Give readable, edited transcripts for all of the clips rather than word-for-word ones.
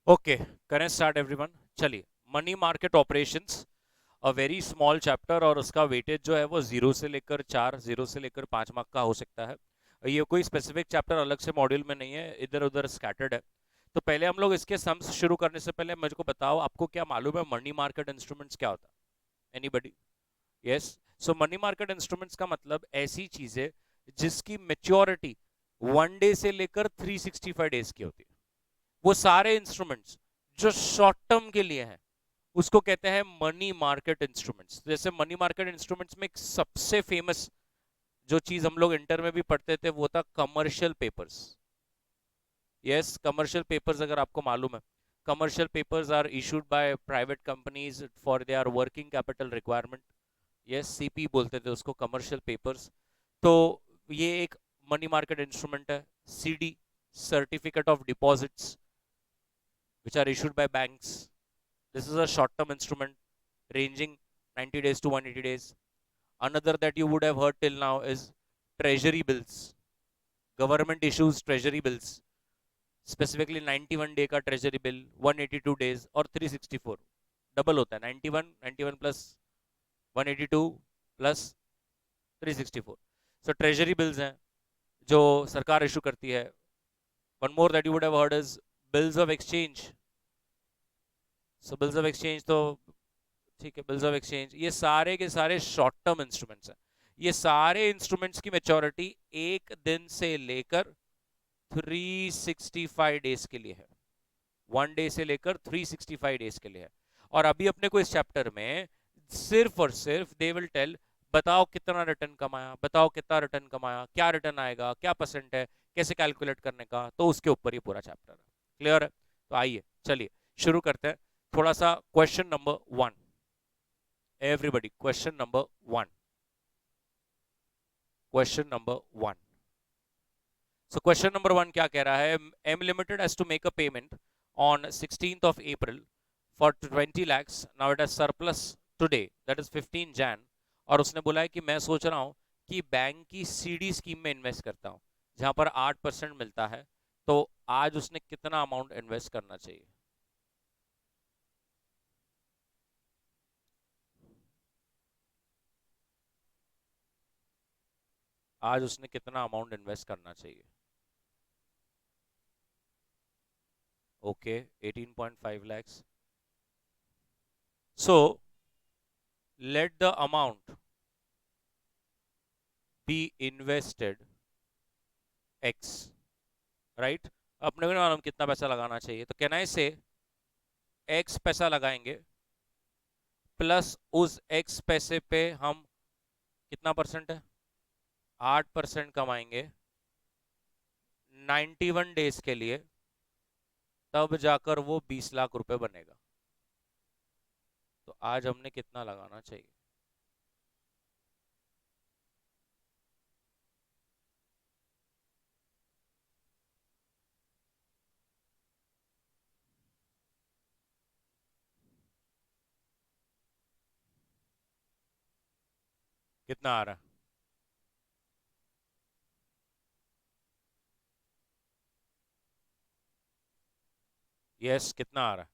Okay, करें start everyone. चलिए, money market operations, a very small chapter, और उसका वेटेज जो है वो 0 से लेकर 4, 0 से लेकर 5 मार्क का हो सकता है। ये कोई स्पेसिफिक चैप्टर अलग से मॉड्यूल में नहीं है, इधर उधर स्कैटर्ड है। तो पहले हम लोग इसके सम्स शुरू करने से पहले मुझको बताओ, आपको क्या मालूम है मनी मार्केट इंस्ट्रूमेंट्स क्या होता है? एनीबडी? यस। सो मनी मार्केट इंस्ट्रूमेंट्स का मतलब ऐसी चीज है जिसकी मेच्योरिटी 1 डे से लेकर 365 डेज की होती है। वो सारे इंस्ट्रूमेंट्स जो शॉर्ट टर्म के लिए हैं उसको कहते हैं मनी मार्केट इंस्ट्रूमेंट्स। जैसे मनी मार्केट इंस्ट्रूमेंट्स में एक सबसे फेमस जो चीज हम लोग इंटर में भी पढ़ते थे वो था commercial papers. Yes, commercial papers अगर आपको मालूम है, commercial papers are issued by private companies for their working capital requirement. Yes, CP बोलते थे उसको, कमर्शियल पेपर्स। तो ये एक मनी मार्केट इंस्ट्रूमेंट है। CD, certificate of deposits, which are issued by banks. This is a short-term instrument ranging 90 days to 180 days. Another that you would have heard till now is treasury bills. Government issues treasury bills. Specifically 91 day का treasury bill, 182 days और 364 double होता है। 91, 91 plus 182 plus 364। सो treasury bills हैं जो सरकार issue करती है। One more that you would have heard is bills of exchange. So bills of exchange तो ठीक है, बिल्स ऑफ एक्सचेंज, ये सारे के सारे शॉर्ट टर्म इंस्ट्रूमेंट्स हैं। ये सारे इंस्ट्रूमेंट्स की मेच्योरिटी 1 दिन से लेकर 365 डेज के लिए है। 1 डे से लेकर 365 डेज के लिए है। और अभी अपने को इस चैप्टर में सिर्फ और सिर्फ दे विल टेल, बताओ कितना रिटर्न कमाया, बताओ कितना रिटर्न कमाया, क्या रिटर्न आएगा, क्या परसेंट है, कैसे कैलकुलेट करने का, तो उसके ऊपर ही पूरा चैप्टर है। क्लियर है? तो आइए चलिए शुरू करते हैं। थोड़ा सा question number 1, everybody, question number 1, question number 1। so question number 1 क्या कह रहा है? M Limited has to make a payment on 16th of April for 20 lakhs, now it has surplus today, that is 15 Jan, और उसने बोला है कि मैं सोच रहा हूं कि बैंक की सीडी स्कीम में इन्वेस्ट करता हूं जहां पर 8% मिलता है। तो आज उसने कितना अमाउंट इन्वेस्ट करना चाहिए? आज उसने कितना अमाउंट इन्वेस्ट करना चाहिए? Okay, 18.5 lakhs। so let the amount be invested x, right? अपने को नहीं मालूम कितना पैसा लगाना चाहिए, तो कैन आई से x पैसा लगाएंगे प्लस उस x पैसे पे हम कितना परसेंट है, 8% कमाएंगे 91 डेज के लिए, तब जाकर वो 20 लाख रुपए बनेगा। तो आज हमने कितना लगाना चाहिए? कितना आ रहा है? यस, कितना आ रहा है?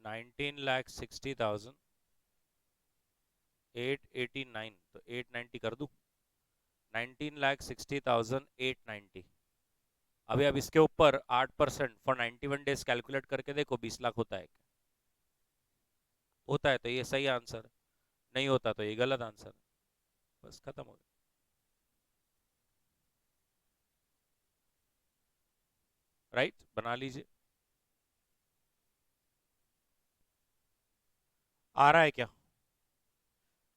19,60,000, 889, तो 890 कर दूं? 19,60,890। अभी अब इसके ऊपर 8% फॉर 91 डेज कैलकुलेट करके देखो, 20 लाख होता है क्या? होता है तो ये सही आंसर, नहीं होता तो ये गलत आंसर। बस खत्म हो गया। राइट, बना लीजिए। आ रहा है क्या?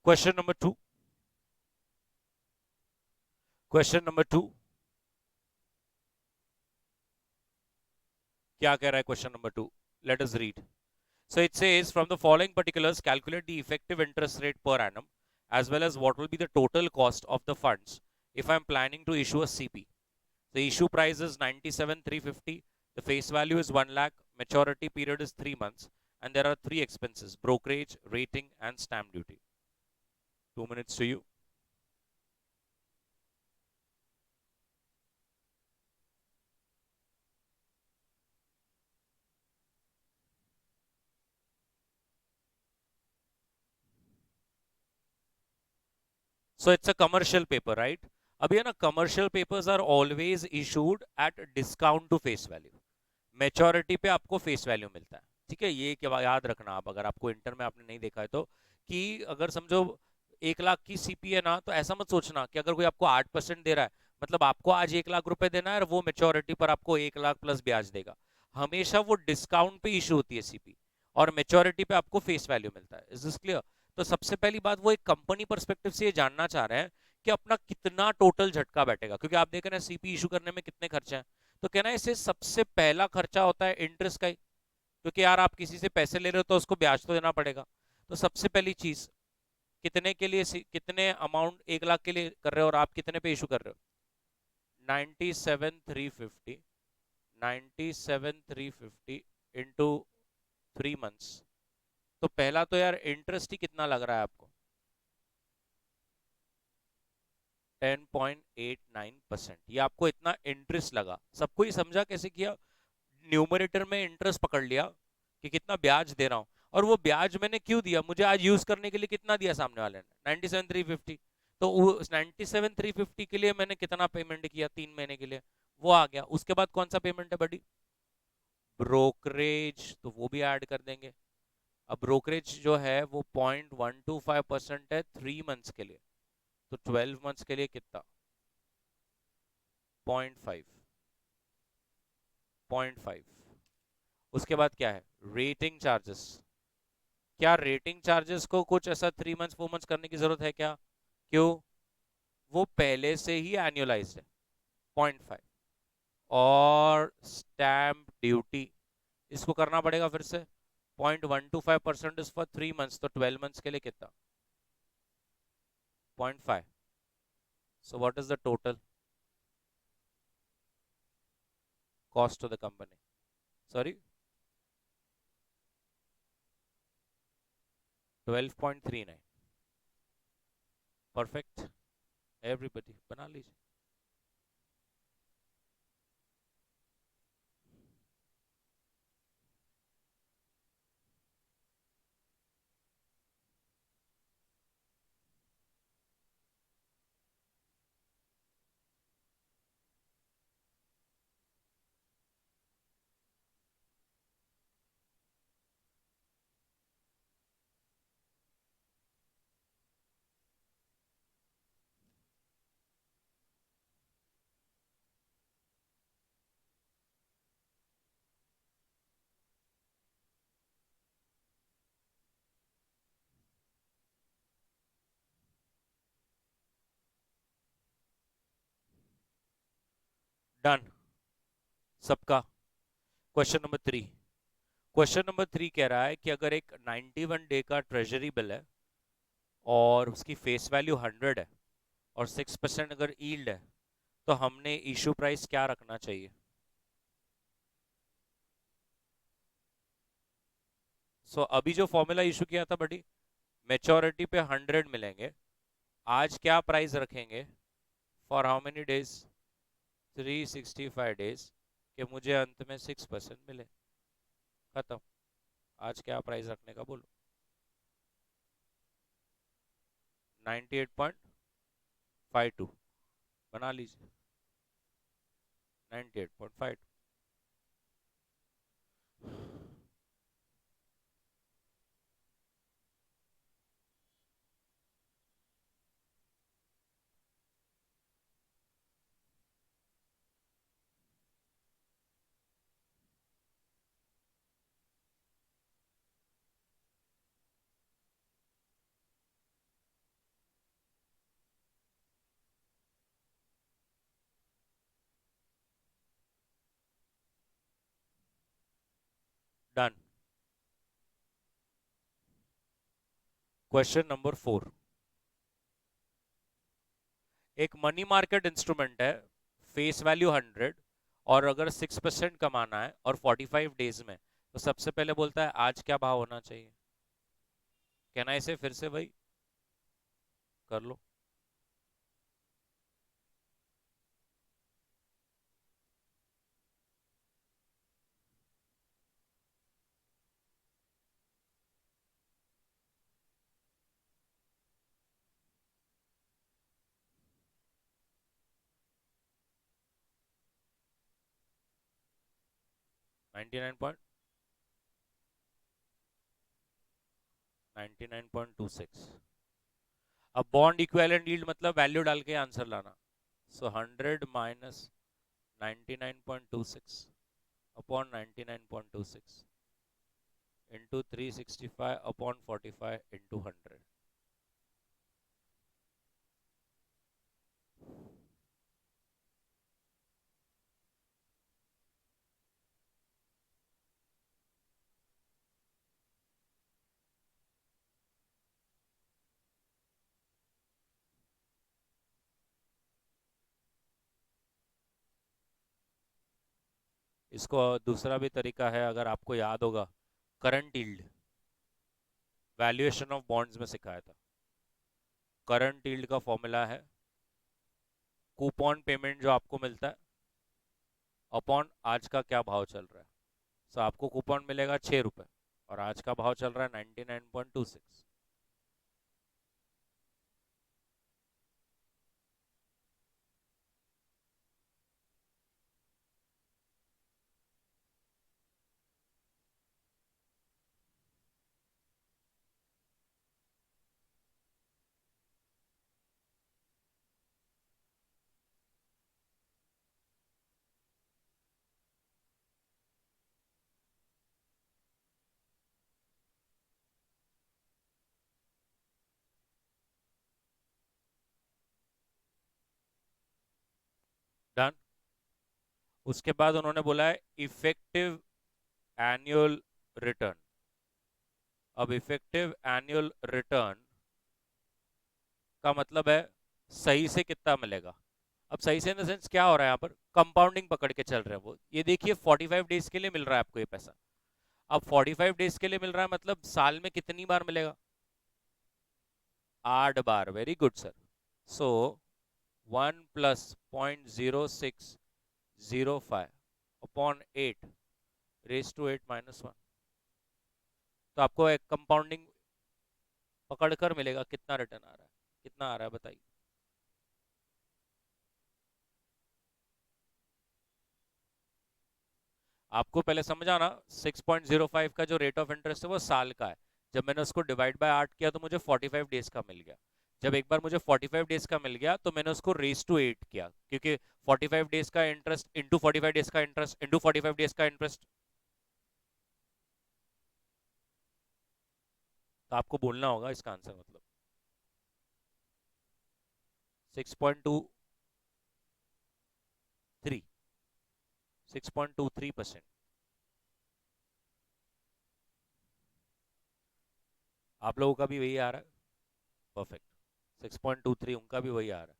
क्वेश्चन नंबर 2, क्वेश्चन नंबर 2 क्या कह रहा है? Question number 2, let us read. So it says, from the following particulars, calculate the effective interest rate per annum, as well as what will be the total cost of the funds if I'm planning to issue a CP. The issue price is 97,350. The face value is 1 lakh. Maturity period is 3 months. And there are three expenses: brokerage, rating, and stamp duty. 2 minutes to you. So it's a commercial paper, right? अब ये ना commercial papers are always issued at discount to face value. Maturity पे आपको face value मिलता है, ठीक है? ये क्या याद रखना आप, अगर आपको इंटर में आपने नहीं देखा है तो, कि अगर समझो 1 लाख की सीपी है ना, तो ऐसा मत सोचना कि अगर कोई आपको 8% दे रहा है, मतलब आपको आज 1 लाख रुपए देना है और वो मेच्योरिटी पर आपको 1 लाख प्लस ब्याज देगा। हमेशा वो डिस्काउंट पे इशू होती है सीपी, और मेच्योरिटी पे आपको फेस वैल्यू मिलता है। Is this clear? तो सबसे पहली बात, वो एक कंपनी परस्पेक्टिव से ये जानना चाह रहे हैं कि अपना कितना टोटल झटका बैठेगा, क्योंकि आप देख रहे हैं सीपी इशू करने में कितने खर्चे हैं। तो कहना है इससे सबसे पहला खर्चा होता है इंटरेस्ट का ही, क्योंकि यार आप किसी से पैसे ले रहे हो तो उसको ब्याज तो देना पड़ेगा। तो सबसे पहली चीज, कितने के लिए, कितने अमाउंट 1 लाख के लिए कर रहे हो और आप कितने पे इशू कर रहे हो? 97,350, 97,350 इंटू 3 मंथ्स। तो पहला तो यार इंटरेस्ट ही कितना लग रहा है आपको? 10.89%। ये आपको इतना इंटरेस्ट लगा, सबको ही समझा कैसे किया? न्यूमरेटर में इंटरेस्ट पकड़ लिया कि कितना ब्याज दे रहा हूं, और वो ब्याज मैंने क्यों दिया, मुझे आज यूज करने के लिए कितना दिया सामने वाले ने? 97,350। तो 97,350 के लिए मैंने कितना पेमेंट किया 3 महीने के लिए, वो आ गया। उसके बाद कौन सा पेमेंट है बड़ी? ब्रोकरेज, तो वो भी ऐड कर देंगे। अब ब्रोकरेज जो है वो 0.125% है 3 मंथ्स के लिए, तो 12 मंथ्स के लिए कितना? 0.5, 0.5। उसके बाद क्या है? Rating charges. क्या रेटिंग चार्जेस को कुछ ऐसा 3 मंथ्स 4 मंथ्स करने की जरूरत है क्या? क्यों? वो पहले से ही एनुअलाइज्ड है, 0.5। और स्टैम्प ड्यूटी, इसको करना पड़ेगा फिर से। 0.125% इज फॉर 3 मंथ्स, तो 12 मंथ्स के लिए कितना? 0.5। So what is the total cost to the company? Sorry, 12.39। Perfect, everybody बना लीजिए। डन सबका। Question number 3। क्वेश्चन नंबर 3 कह रहा है कि अगर एक 91 डे का ट्रेजरी बिल है और उसकी फेस वैल्यू 100 है और 6% अगर ईल्ड है, तो हमने इशू प्राइस क्या रखना चाहिए? अभी जो फॉर्मूला इशू किया था बड़ी, मेच्योरिटी पे 100 मिलेंगे, आज क्या प्राइस रखेंगे? For how many days? 365 days, कि मुझे अंत में 6% मिले। खत्म। आज क्या प्राइस रखने का बोलो? 98.52 बना लीजिए। 98.52। डन। Question number 4। एक मनी मार्केट इंस्ट्रूमेंट है, फेस वैल्यू 100 और अगर 6% कमाना है और 45 डेज में, तो सबसे पहले बोलता है आज क्या भाव होना चाहिए। कहना इसे फिर से भाई कर लो। Ninety nine point 99.26। अब बॉन्ड इक्विवेलेंट यील्ड मतलब वैल्यू डाल के आंसर लाना। सो 100 minus 99.26 upon 99.26 into 365 upon 45 into 100। इसको दूसरा भी तरीका है, अगर आपको याद होगा, current yield valuation of bonds में सिखाया था। करंट यील्ड का फॉर्मूला है कूपन पेमेंट जो आपको मिलता है अपॉन आज का क्या भाव चल रहा है। सो आपको कूपन मिलेगा 6 रुपए और आज का भाव चल रहा है 99.26। डन। उसके बाद उन्होंने बोला है इफेक्टिव एनुअल रिटर्न। अब इफेक्टिव एनुअल रिटर्न का मतलब है सही से कितना मिलेगा। अब सही से इन द सेंस क्या हो रहा है, यहाँ पर कंपाउंडिंग पकड़ के चल रहे हैं वो। ये देखिए 45 डेज के लिए मिल रहा है आपको ये पैसा। अब 45 डेज के लिए मिल रहा है मतलब साल में कितनी बार मिलेगा? 8 बार। Very good sir. So 1 + 0.0605 upon 8 raise to 8 - 1। तो आपको एक कंपाउंडिंग पकड़कर मिलेगा। कितना रिटर्न आ रहा है, कितना आ रहा है बताइए। आपको पहले समझाना 6.05 का जो रेट ऑफ इंटरेस्ट है वो साल का है। जब मैंने उसको डिवाइड बाय 8 किया तो मुझे 45 डेज का मिल गया। जब एक बार मुझे 45 डेज का मिल गया तो मैंने उसको रेस टू 8 किया, क्योंकि 45 डेज का इंटरेस्ट इंटू 45 डेज का इंटरेस्ट इंटू 45 डेज का इंटरेस्ट। तो आपको बोलना होगा इसका आंसर मतलब 6.23। 6.23%। आप लोगों का भी वही आ रहा है। परफेक्ट। 6.23 उनका भी वही आ रहा है।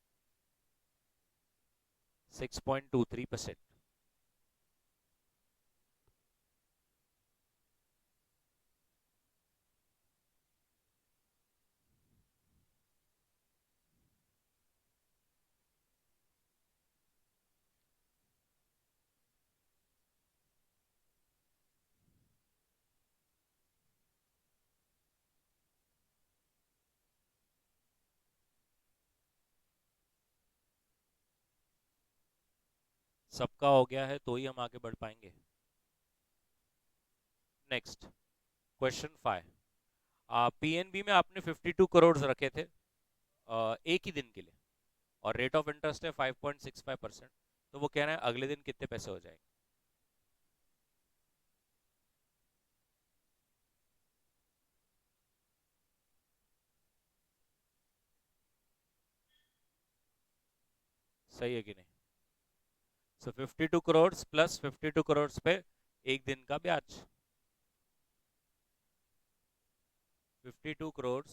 6.23%। सबका हो गया है तो ही हम आगे बढ़ पाएंगे। Next question 5। पीएनबी में आपने 52 करोड़ रखे थे एक ही दिन के लिए, और रेट ऑफ इंटरेस्ट है 5.65%। तो वो कह रहे हैं अगले दिन कितने पैसे हो जाएंगे। सही है कि नहीं? सो 52 करोड़ प्लस 52 करोड़ पे एक दिन का ब्याज। 52 करोड़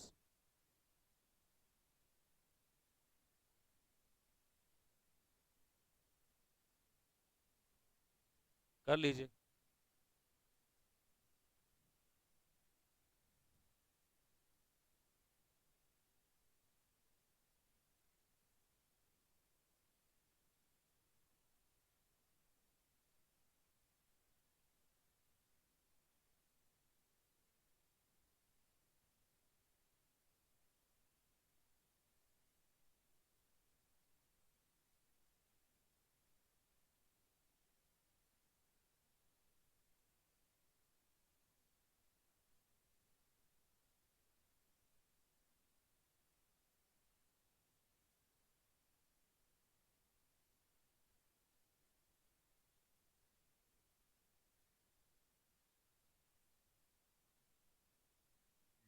कर लीजिए।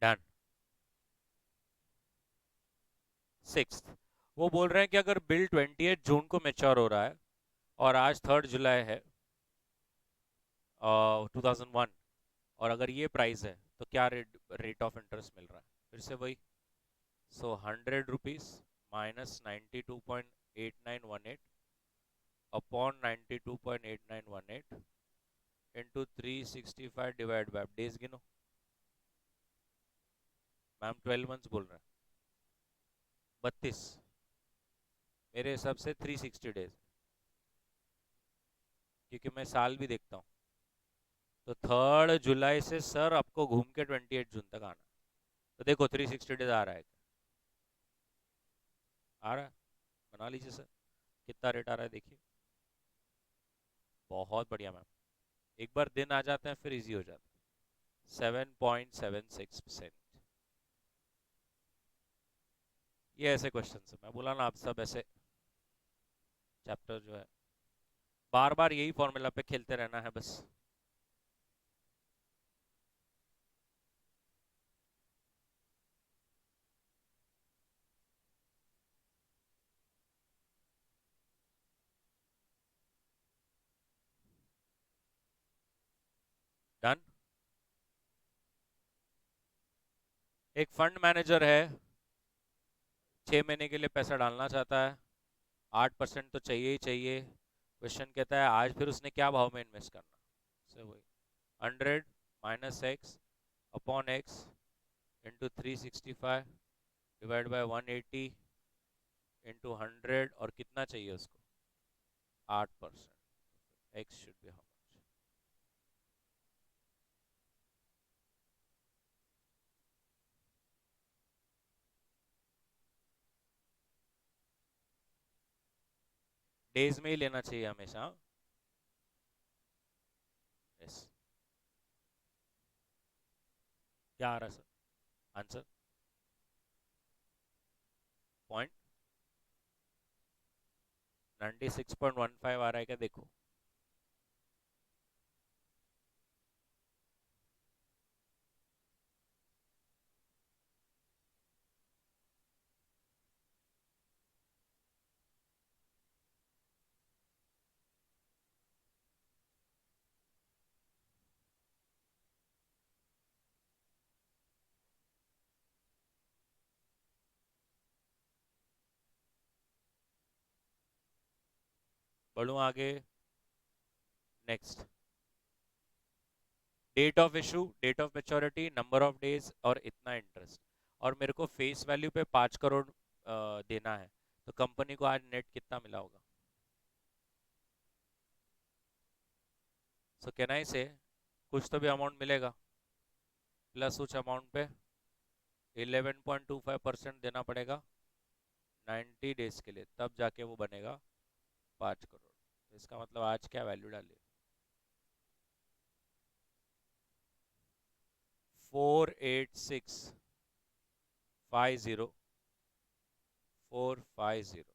डन। 6। वो बोल रहे हैं कि अगर बिल 28 जून को मेच्योर हो रहा है और आज 3 जुलाई है 2001, और अगर ये प्राइस है तो क्या रेट रेट ऑफ इंटरेस्ट मिल रहा है? फिर से वही। सो 100 rupees minus 92.8918 upon 92.8918 into 365 divide by days गिनो। मैम 12 मंथ्स बोल रहे हैं। 32। मेरे हिसाब से 360 डेज, क्योंकि मैं साल भी देखता हूँ। तो 3 जुलाई से सर आपको घूम के 28 जून तक आना। तो देखो 360 डेज आ रहा है, आ रहा है। बना लीजिए सर, कितना रेट आ रहा है देखिए। बहुत बढ़िया मैम। एक बार दिन आ जाते हैं फिर इजी हो जाता है। 7.76%। ये ऐसे क्वेश्चन है, मैं बोला ना आप सब ऐसे चैप्टर जो है बार बार यही फॉर्मूला पे खेलते रहना है बस। डन। एक फंड मैनेजर है, 6 महीने के लिए पैसा डालना चाहता है। 8% तो चाहिए ही चाहिए। क्वेश्चन कहता है आज फिर उसने क्या भाव में इन्वेस्ट करना। से वही 100 - x upon x into 365 divide by 180 into 100, और कितना चाहिए उसको? 8%। x should be how much? Days में ही लेना चाहिए हमेशा। यस। क्या आ रहा है सर आंसर? पॉइंट 96.15 आ रहा है क्या? देखो। बढ़ू आगे। Next. Date of issue, date of maturity, number of days और इतना इंटरेस्ट। और मेरे को फेस वैल्यू पे 5 करोड़ देना है। तो कंपनी को आज नेट कितना मिला होगा? सो कैन आई से कुछ तो भी अमाउंट मिलेगा, प्लस उस अमाउंट पे 11.25% देना पड़ेगा 90 डेज के लिए, तब जाके वो बनेगा 5 करोड़। तो इसका मतलब आज क्या वैल्यू डालिए? 48650 450।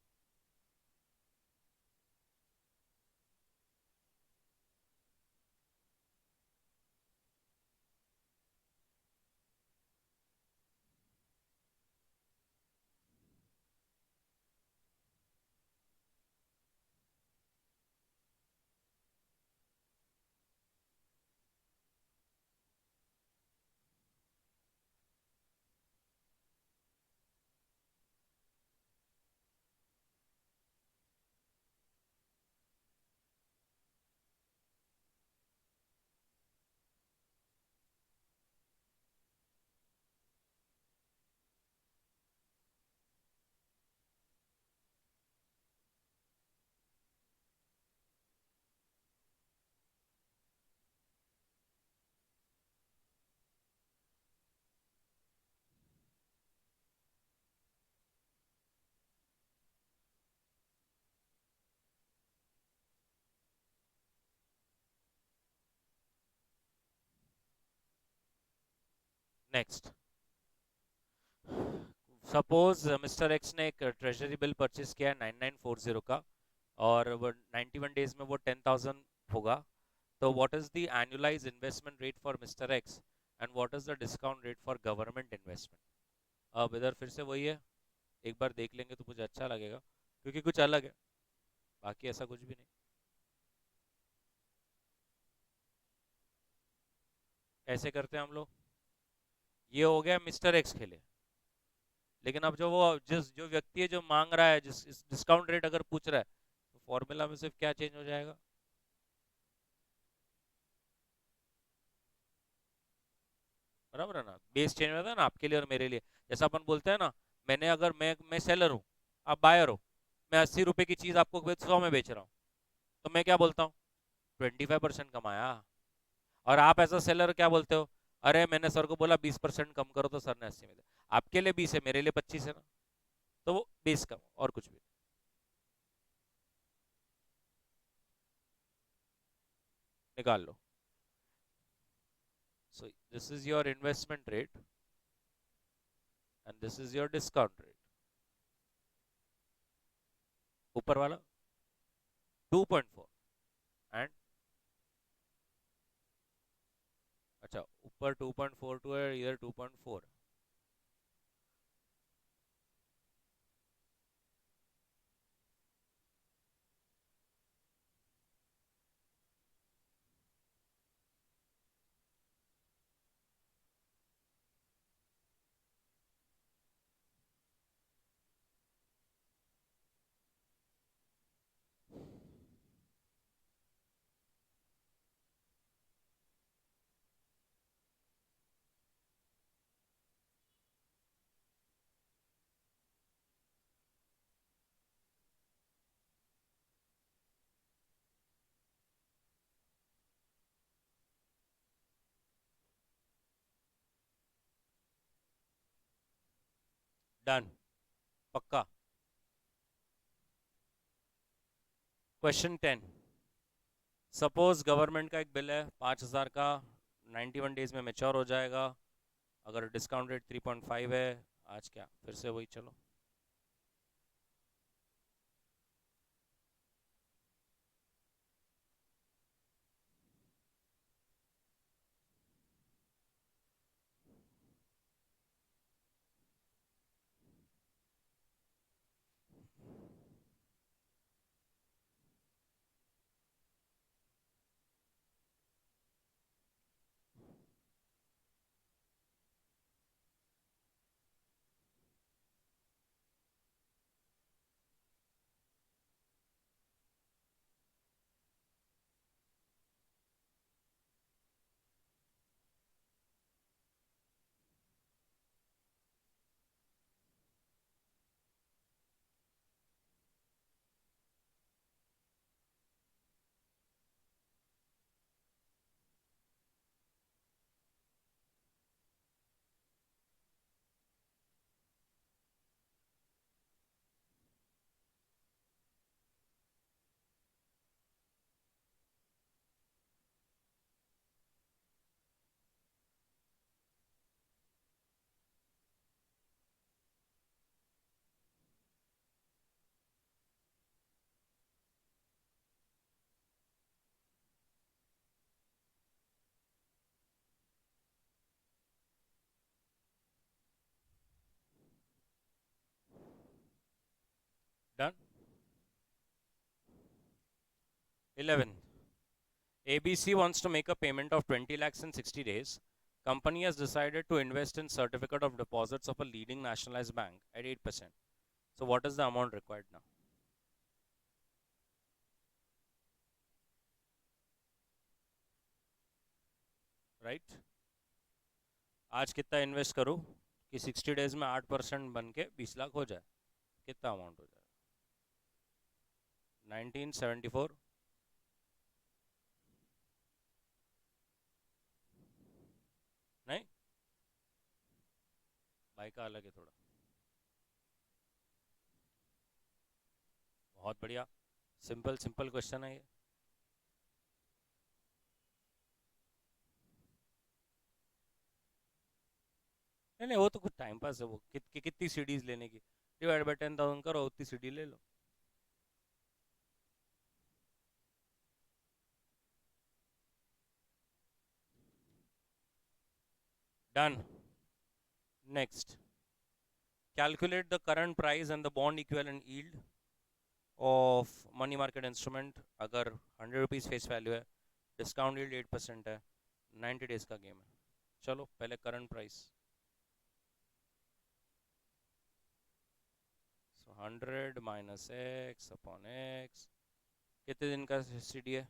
नेक्स्ट, सपोज मिस्टर एक्स ने एक ट्रेजरी बिल परचेज किया है 9940 का, और वो 91 डेज में वो 10,000 होगा, तो what is the annualise investment rate for mister x and what is the discount rate for government investment? अब इधर फिर से वही है, एक बार देख लेंगे तो मुझे अच्छा लगेगा, क्योंकि कुछ अलग है, बाकी ऐसा कुछ भी नहीं। ऐसे करते हैं हम लोग, ये हो गया मिस्टर एक्स के लिए। लेकिन अब जो वो जिस जो व्यक्ति है जो मांग रहा है, जिस डिस्काउंट रेट अगर पूछ रहा है, तो फॉर्मूला में सिर्फ क्या चेंज हो जाएगा? बराबर है ना, बेस चेंज होता है ना आपके लिए और मेरे लिए। जैसा अपन बोलते हैं ना, मैंने अगर मैं सेलर हूँ, आप बायर हो, मैं 80 रुपए की चीज आपको 100 में बेच रहा हूँ, तो मैं क्या बोलता हूँ? 25% कमाया। और आप एज अ सेलर क्या बोलते हो? अरे मैंने सर को बोला 20% कम करो, तो सर ने 80 में दिया। आपके लिए 20 है, मेरे लिए 25 है ना, तो वो बेस कम और कुछ भी नहीं। निकाल लो। So this is your investment rate and this is your discount rate. ऊपर वाला 2.4 एंड, अच्छा ऊपर 2.42 है, इधर 2.4। डन, पक्का। क्वेश्चन 10, सपोज गवर्नमेंट का एक बिल है 5,000 का, 91 डेज में मेच्योर हो जाएगा, अगर डिस्काउंट रेट 3.5 है। आज क्या फिर से वही, चलो। Done. 11, ABC wants to make a payment of 20 lakhs in 60 days. Company has decided to invest in certificate of deposits of a leading nationalized bank at 8%. So what is the amount required now? Right? आज कितना invest करूँ कि 60 days में 8% बन के 20 लाख हो जाए? कितना अमाउंट हो जाए? 1974? नहीं, भाई का अलग है थोड़ा। बहुत बढ़िया, सिंपल सिंपल क्वेश्चन है ये। नहीं नहीं, वो तो कुछ टाइम पास है, वो कितनी सीडीज लेने की, डिवाइड बाई 10,000 करो, उतनी सीडी ले लो। Done. Next, calculate the current price and the bond equivalent yield of money market instrument. अगर 100 रुपीज़ फेस वैल्यू है, डिस्काउंट यील्ड 8% है, 90 डेज का गेम है। चलो पहले करंट प्राइस, सो 100 - x/x, कितने दिन का सी डी है?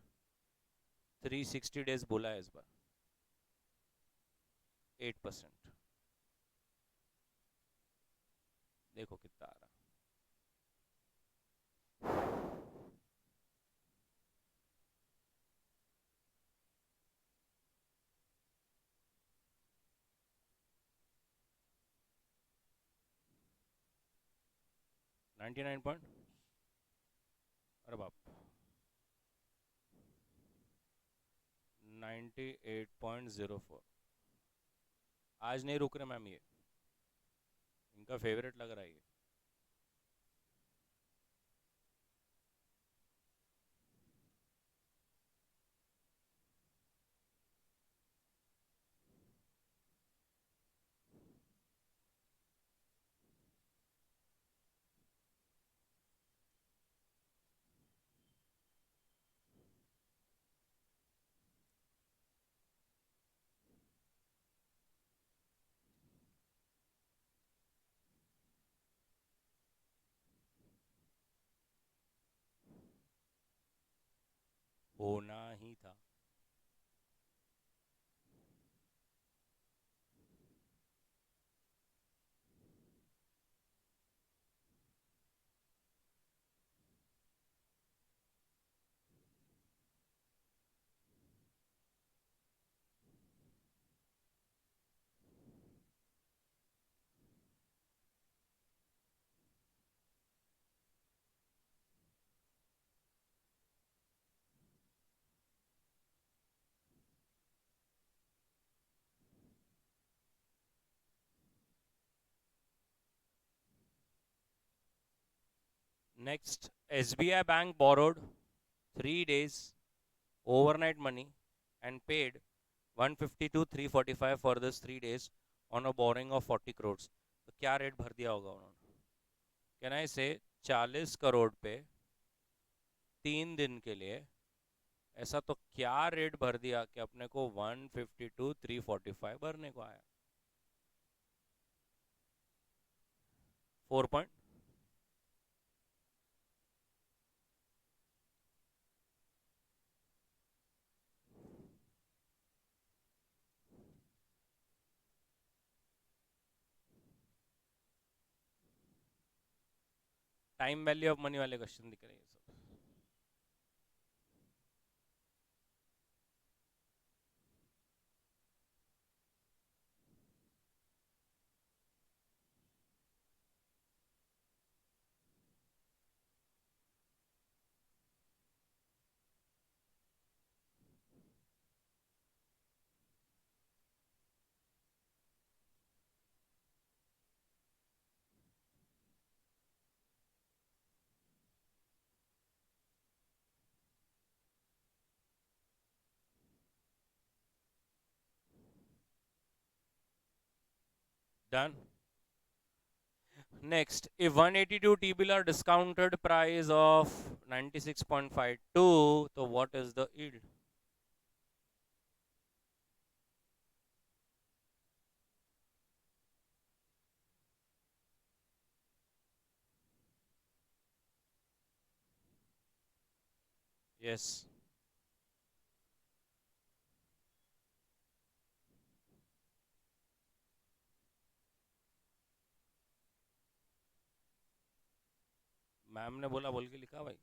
360 डेज बोला है इस बार, 8%, देखो कितना आ रहा। 99 पॉइंट, अरे बाप, 98.04। आज नहीं रुक रहे मैम, ये इनका फेवरेट लग रहा है ये। होना ही था। Next, SBI bank borrowed 3 days overnight money and paid 150 to 345 for this 3 days on a borrowing of 40 crores। तो क्या रेट भर दिया होगा उन्होंने? कैन आई से 40 करोड़ पे 3 दिन के लिए ऐसा तो क्या रेट भर दिया कि अपने को 150 टू 345 भरने को आया? 4 point. Time value of money वाले क्वेश्चन दिख रहे हैं सब। Done. Next, if 182 T-bill are discounted price of 96.52, तो what is the yield? yes, ma'am ने बोला बोल के लिखा भाई,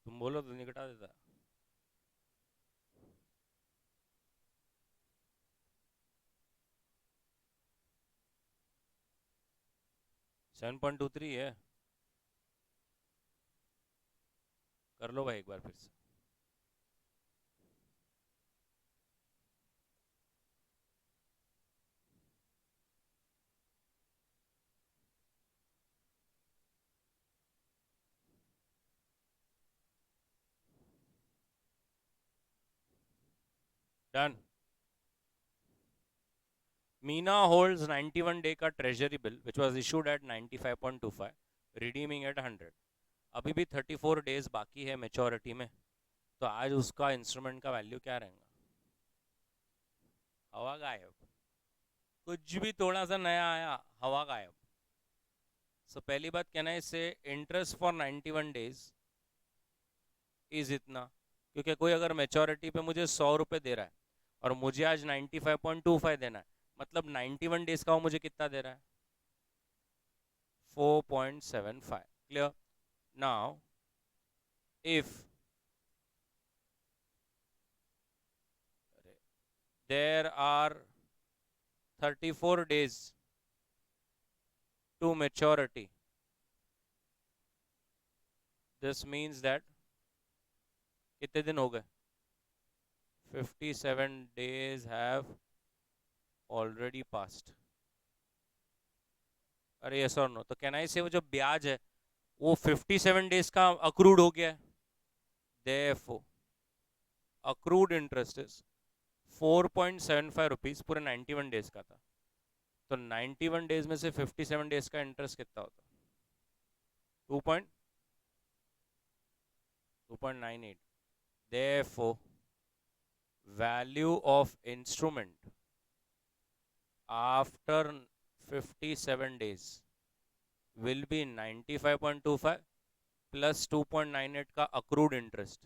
तुम बोलो तो निकटा देता। 7.23 है, कर लो भाई एक बार फिर से। डन. मीना होल्ड्स 91 डे का treasury bill which was issued at 95.25, redeeming at 100. अभी भी 34 डेज बाकी है मेच्योरिटी में, तो आज उसका इंस्ट्रूमेंट का वैल्यू क्या रहेगा? हवा गायब. कुछ भी थोड़ा सा नया आया, हवा गायब. सो पहली बात कहना है इससे, इंटरेस्ट फॉर 91 डेज इज इतना, क्योंकि कोई अगर मेच्योरिटी पे मुझे 100 रुपये दे रहा है और मुझे आज 95.25 देना है, मतलब 91 डेज का वो मुझे कितना दे रहा है? 4.75. Clear? Now if there are 34 days to maturity, this means that कितने दिन हो गए? 57 days have already passed. अरे यस और नो, तो कहना से वो जो ब्याज है वो 57 डेज का अक्रूड हो गया है. Therefore accrued interest is 4.75 rupees पूरे 91 डेज का था. तो 91 डेज में से 57 डेज का इंटरेस्ट कितना होता? 2.98. Therefore value of instrument after 57 days will be 95.25 plus 2.98 का accrued interest.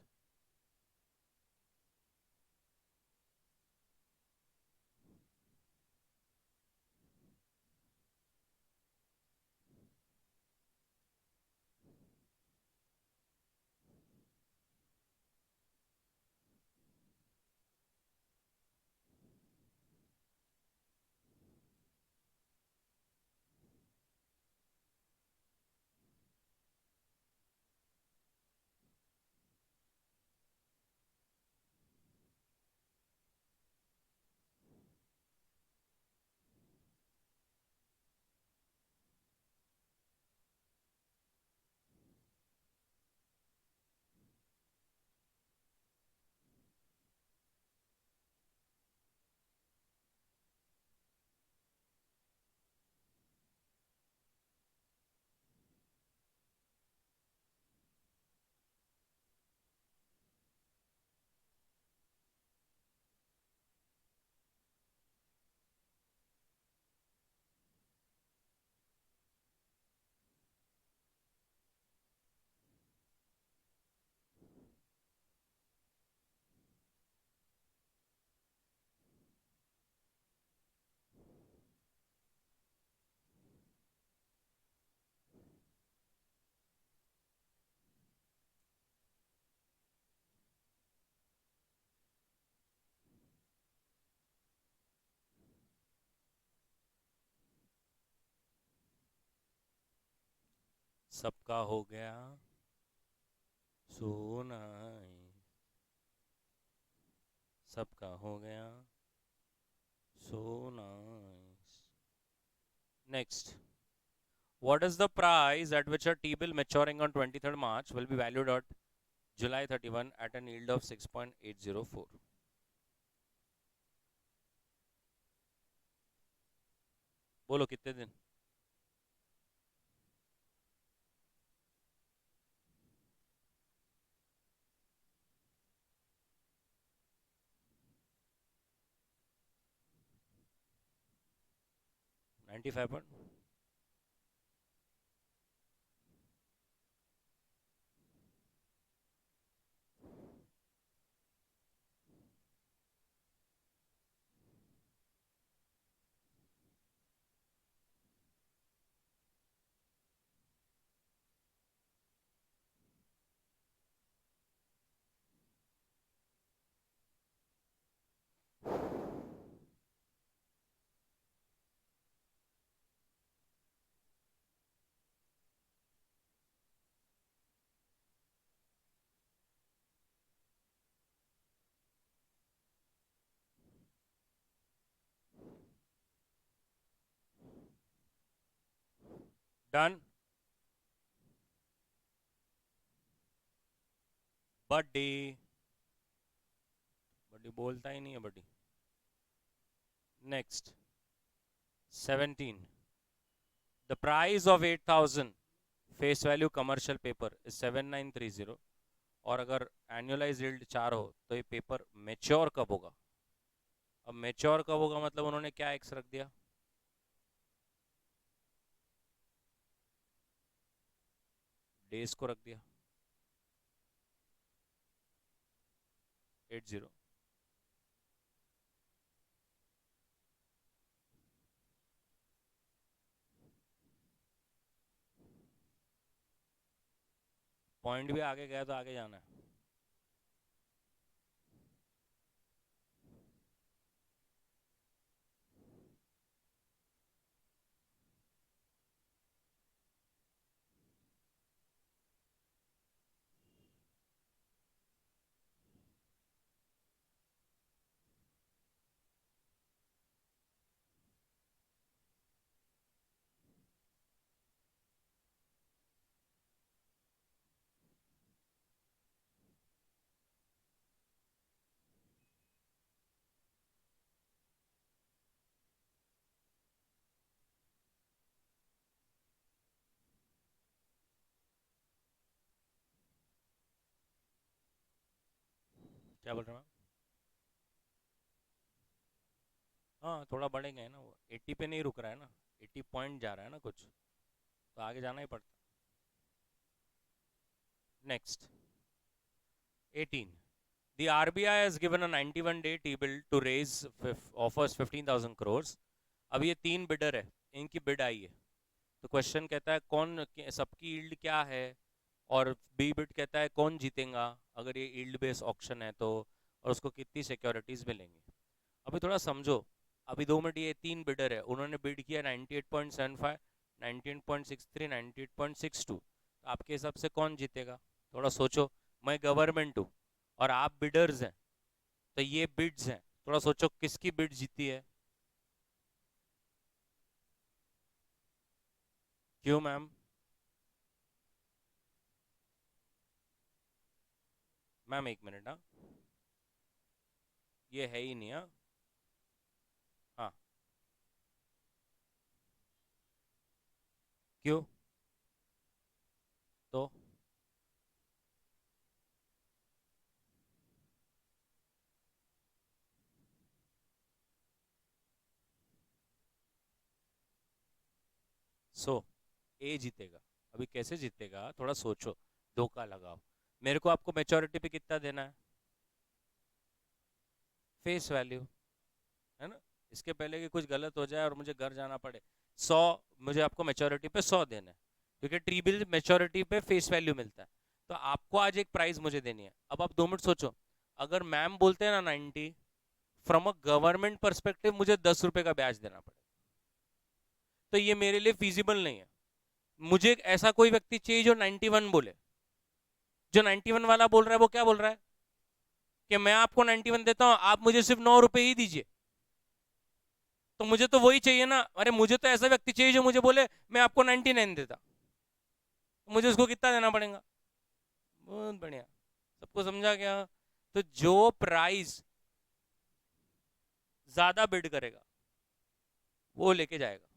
सबका हो गया सोना, सबका हो गया सोना. Next, what is the price at which a T-bill maturing on 23rd March will be valued at July 31 at an yield of 6.804? बोलो कितने दिन? Ninety five point. Done. Birthday बड़ी बोलता ही नहीं है बड़ी। Next 17, the price of 8,000 face value commercial paper is 7930, और अगर एनुअलाइज यील्ड 4 हो तो ये पेपर मेच्योर कब होगा? अब मेच्योर कब होगा मतलब उन्होंने क्या एक्स रख दिया? डेज को रख दिया 80। पॉइंट भी आगे गया तो आगे जाना है। क्या बोल रहे हैं? हाँ थोड़ा बढ़ेंगे ना, वो 80 पे नहीं रुक रहा है ना, 80 पॉइंट जा रहा है ना कुछ, तो आगे जाना ही पड़ता। Next 18, the RBI has given a 91-day T-bill to raise offers 15,000 crores। अब ये तीन बिडर है, इनकी बिड आई है, तो क्वेश्चन कहता है कौन, सबकी यील्ड क्या है, और बी बिड कहता है कौन जीतेगा अगर ये यील्ड बेस्ड ऑक्शन है तो, और उसको कितनी सिक्योरिटीज मिलेंगी। अभी थोड़ा समझो, अभी 2 मिनट, ये तीन बिडर है, उन्होंने बिड किया 98.75, 98.63, 98.62, तो आपके हिसाब से कौन जीतेगा? थोड़ा सोचो। मैं गवर्नमेंट हूँ और आप बिडर्स हैं, तो ये बिड्स हैं, थोड़ा सोचो किसकी बिड जीती है। क्यों मैम? मैम एक मिनट, हाँ, ये है ही नहीं, हाँ। हाँ, क्यों? तो सो ए जीतेगा। अभी कैसे जीतेगा, थोड़ा सोचो, धोखा लगाओ। मेरे को आपको मेच्योरिटी पे कितना देना है? फेस वैल्यू, है ना? इसके पहले कि कुछ गलत हो जाए और मुझे घर जाना पड़े, 100, मुझे आपको मेच्योरिटी पे 100 देना है, क्योंकि ट्री बिल मेच्योरिटी पे फेस वैल्यू मिलता है। तो आपको आज एक प्राइस मुझे देनी है। अब आप 2 मिनट सोचो, अगर मैम बोलते हैं ना 90, फ्रॉम अ गवर्नमेंट परस्पेक्टिव मुझे 10 रुपए का ब्याज देना पड़े, तो ये मेरे लिए फिजिबल नहीं है। मुझे एक ऐसा कोई व्यक्ति चाहिए जो 91 बोले। जो 91 वाला बोल रहा है वो क्या बोल रहा है कि मैं आपको 91 देता हूं, आप मुझे सिर्फ 9 रुपए ही दीजिए। तो मुझे तो वही चाहिए ना, अरे मुझे तो ऐसा व्यक्ति चाहिए जो मुझे बोले मैं आपको 99 देता, मुझे उसको कितना देना पड़ेगा? बहुत बढ़िया, सबको समझा गया? तो जो प्राइस ज्यादा बिड करेगा वो लेके जाएगा।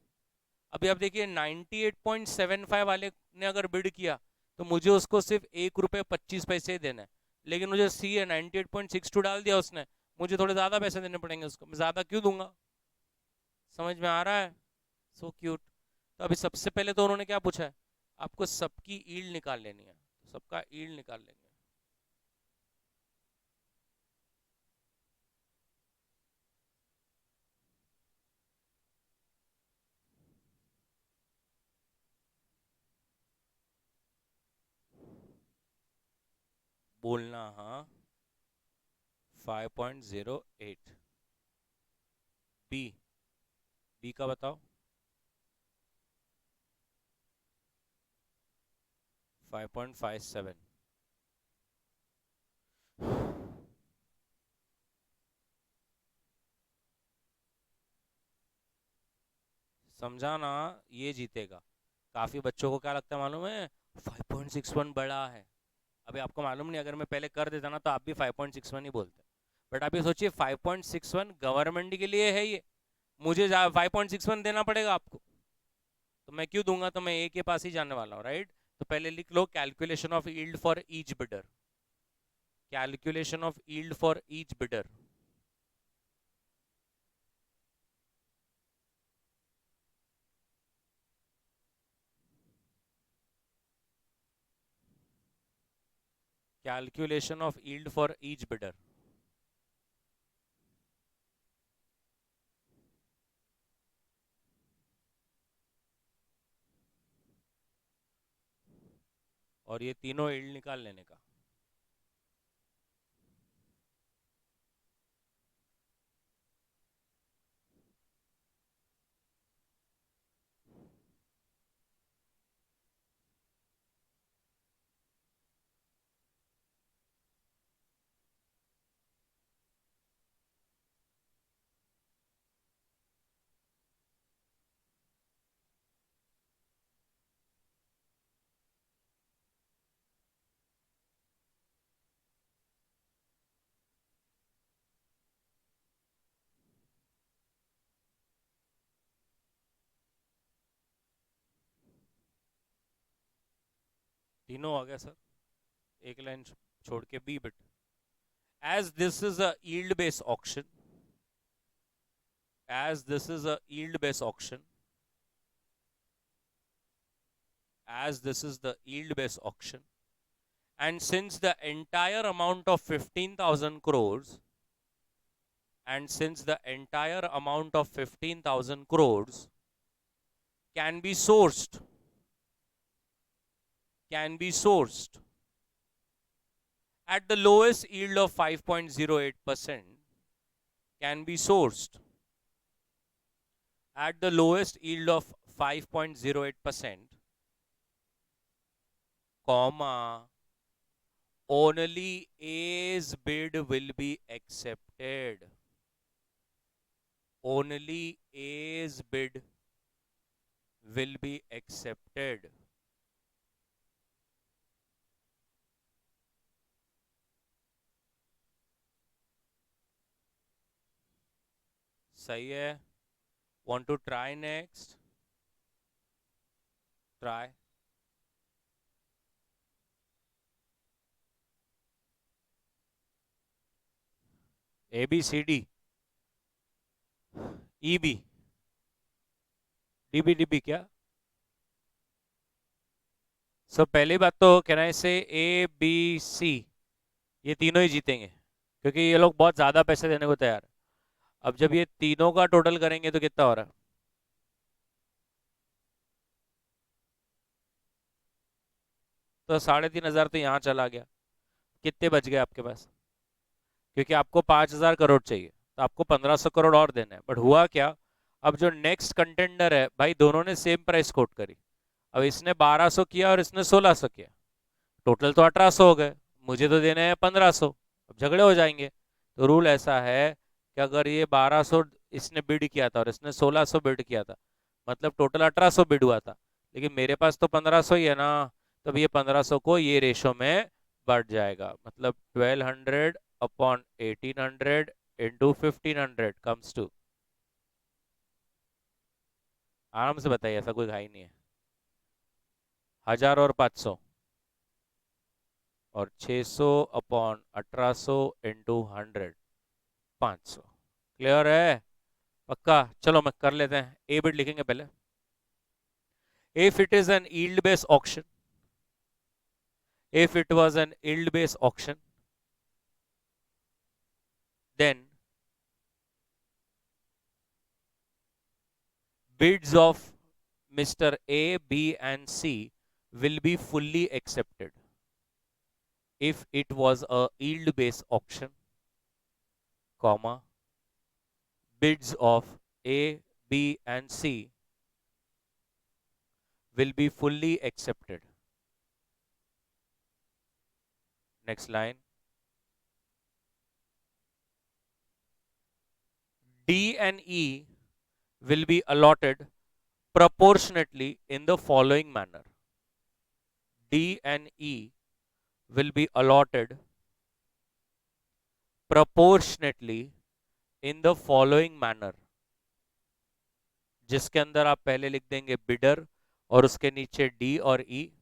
अभी आप देखिए 98.75 वाले ने अगर बिड किया तो मुझे उसको सिर्फ 1 रुपये 25 पैसे देना है, लेकिन मुझे सी है 98.62 डाल दिया उसने, मुझे थोड़े ज्यादा पैसे देने पड़ेंगे उसको, मैं ज्यादा क्यों दूंगा? समझ में आ रहा है? So cute. तो अभी सबसे पहले तो उन्होंने क्या पूछा है, आपको सबकी ईल्ड निकाल लेनी है, सबका ईल्ड निकाल लेंगे। बोलना हाँ। 5.08। बी, बी का बताओ। 5.57। समझा ना? ये जीतेगा। काफी बच्चों को क्या लगता है मालूम है, 5.61 बड़ा है। अभी आपको मालूम नहीं, अगर मैं पहले कर देता ना तो आप भी 5.61 ही बोलते। बट आप ये सोचिए 5.61 गवर्नमेंट के लिए है ये, मुझे 5.61 देना पड़ेगा आपको, तो मैं क्यों दूंगा, तो मैं ए के पास ही जाने वाला हूँ, राइट। तो पहले लिख लो calculation of yield for each bidder, calculation of yield for each bidder. Calculation of yield for each bidder. और ये तीनों यील्ड निकाल लेने का। तीनों आ गया सर, एक लाइन छोड़ के B bid. As this is a yield base auction, as this is a yield based auction, as this is the yield based auction, and since the entire amount of 15,000 crores, and since the entire amount of 15,000 crores can be sourced, can be sourced at the lowest yield of 5.08%, can be sourced at the lowest yield of 5.08%, comma, only A's bid will be accepted. Only A's bid will be accepted. सही है। Want to try next? Try. A B C D E B D B D B क्या? सो पहली बात तो can I से A B C, ये तीनों ही जीतेंगे क्योंकि ये लोग बहुत ज्यादा पैसे देने को तैयार है। अब जब ये तीनों का टोटल करेंगे तो कितना हो रहा है? तो 3,500 तो यहाँ चला गया, कितने बच गए आपके पास? क्योंकि आपको 5,000 करोड़ चाहिए, तो आपको 1,500 करोड़ और देना है। बट हुआ क्या, अब जो नेक्स्ट कंटेंडर है भाई, दोनों ने सेम प्राइस कोट करी। अब इसने 1,200 किया और इसने 1,600 किया, टोटल तो 1,800 हो गए, मुझे तो देने हैं 1,500। अब झगड़े हो जाएंगे। तो रूल ऐसा है कि अगर ये 1,200 इसने बिड किया था और इसने 1,600 बिड किया था, मतलब टोटल 1,800 बिड हुआ था, लेकिन मेरे पास तो 1,500 ही है ना, तब ये 1,500 को ये रेशो में बढ़ जाएगा, मतलब 1,200 अपॉन 1,800 इंटू 1,500 कम्स टू, आराम से बताइए, ऐसा कोई घाई नहीं है, 1,000 और 500 और 600 अपॉन 1,800 इंटू 100, 500। क्लियर है? पक्का? चलो मैं कर लेते हैं, ए बिट लिखेंगे पहले। If it is an yield based auction, if it was an yield based auction, then bids of Mr. A, B, and C will be fully accepted. If it was a yield based auction, comma, bids of A, B, and C will be fully accepted. Next line. D and E will be allotted proportionately in the following manner. D and E will be allotted proportionately in the following manner, जिसके अंदर आप पहले लिख देंगे bidder और उसके नीचे D और ई,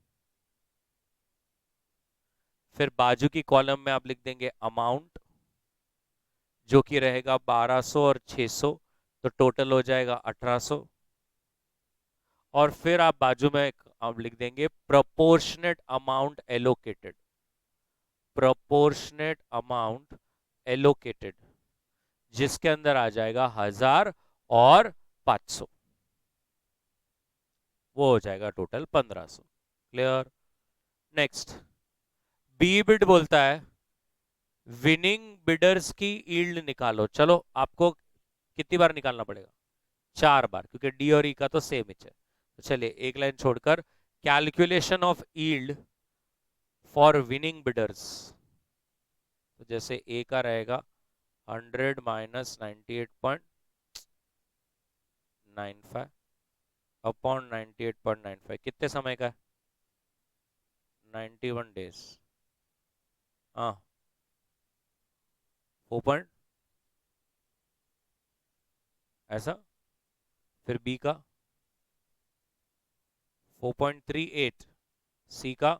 फिर बाजू की कॉलम में आप लिख देंगे अमाउंट जो कि रहेगा 1200 और 600, तो टोटल हो जाएगा 1800, और फिर आप बाजू में आप लिख देंगे proportionate amount allocated, proportionate amount allocated, जिसके अंदर आ जाएगा 1000 और 500, वो हो जाएगा total 1500। Clear? Next, B bid बोलता है विनिंग बिडर्स की ईल्ड निकालो। चलो आपको कितनी बार निकालना पड़ेगा? 4 बार, क्योंकि डी और ई का तो सेम ही है। तो चलिए एक लाइन छोड़कर, calculation of yield for winning bidders, तो जैसे ए का रहेगा 100 माइनस 98.95 अपॉन 98.95, कितने समय का है? 91 डेज। हाँ, 4 पॉइंट ऐसा। फिर बी का 4.38, सी का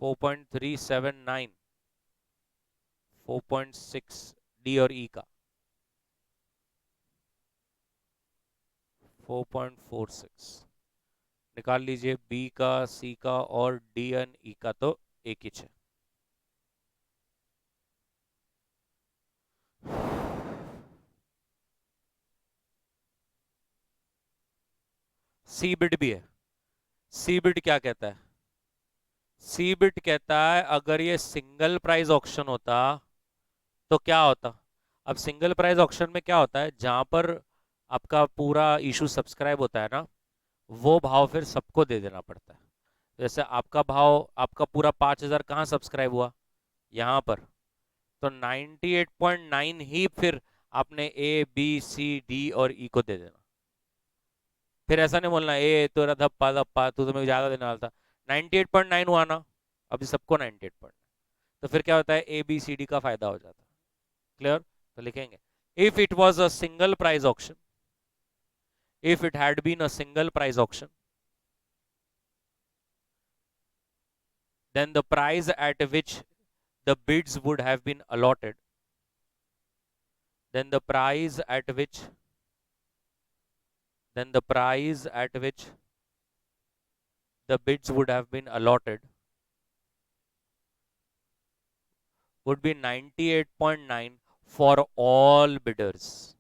4.379, 4.6 डी और ई का 4.46। निकाल लीजिए, बी का, सी का और डी एंड ई का तो एक ही है। सी बिट भी है। सी बिट क्या कहता है? सी बिट कहता है अगर ये सिंगल प्राइस ऑक्शन होता तो क्या होता। अब सिंगल प्राइस ऑक्शन में क्या होता है, जहां पर आपका पूरा इशू सब्सक्राइब होता है ना, वो भाव फिर सबको दे देना पड़ता है। जैसे आपका भाव, आपका पूरा 5000 कहाँ सब्सक्राइब हुआ? यहाँ पर। तो 98.9 ही फिर आपने ए बी सी डी और ई को दे देना। फिर ऐसा नहीं बोलना ए तेरा धप्पा धप्पा तू तुम्हें ज्यादा देने वाला था, 98.9 हुआ ना, अभी सबको 98, तो फिर क्या होता है, ए बी सी डी का फायदा हो जाता है। क्लियर? तो लिखेंगे if it was a single price auction, if it had been a single price auction, then the price at which the bids would have been allotted, then the price at which then the price at which the bids would have been allotted would be 98.9 for all bidders.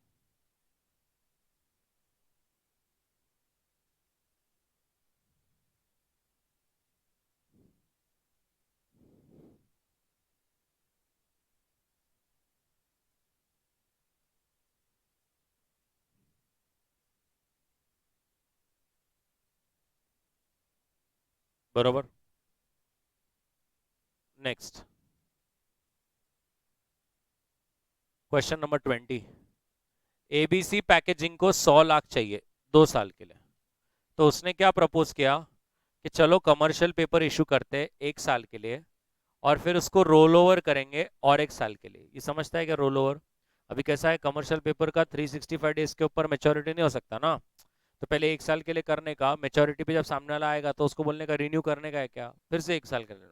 बरोबर? Next, question number 20। ABC packaging को 100 लाख चाहिए 2 साल के लिए। तो उसने क्या propose किया कि चलो कमर्शियल पेपर इशू करते हैं 1 साल के लिए, और फिर उसको रोल ओवर करेंगे और 1 साल के लिए। ये समझता है क्या रोल ओवर? अभी कैसा है, कमर्शियल पेपर का 365 डेज के ऊपर मेच्योरिटी नहीं हो सकता ना, तो पहले 1 साल के लिए करने का, मेच्योरिटी पे जब सामने वाला आएगा तो उसको बोलने का रिन्यू करने का है क्या, फिर से 1 साल के लिए।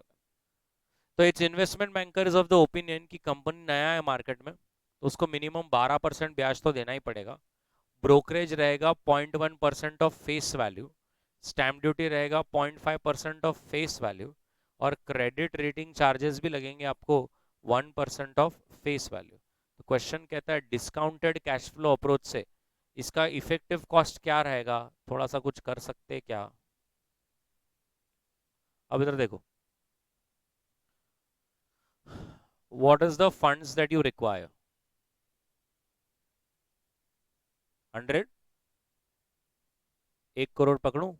तो it's investment bankers of the opinion की कंपनी नया है मार्केट में, तो उसको मिनिमम 12% ब्याज तो देना ही पड़ेगा। ब्रोकरेज रहेगा 0.1% of face value, stamp duty रहेगा 0.5% ऑफ फेस वैल्यू, और क्रेडिट रेटिंग चार्जेस भी लगेंगे आपको 1% ऑफ फेस वैल्यू। तो क्वेश्चन कहता है डिस्काउंटेड कैश फ्लो अप्रोच से इसका इफेक्टिव कॉस्ट क्या रहेगा, थोड़ा सा कुछ कर सकते क्या? अब इधर देखो, what is the funds that you require? 100, 1 crore पकड़ू,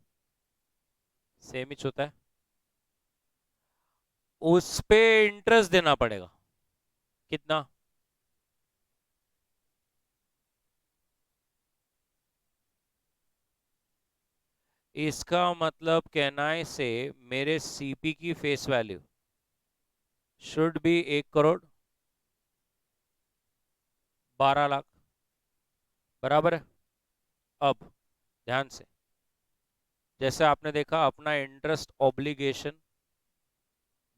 सेम ही होता है। उस पे इंटरेस्ट देना पड़ेगा कितना? इसका मतलब कहना है से मेरे सीपी की face value should be 1 crore, 12 lakh, बराबर है। अब ध्यान से, जैसे आपने देखा अपना इंटरेस्ट ऑब्लिगेशन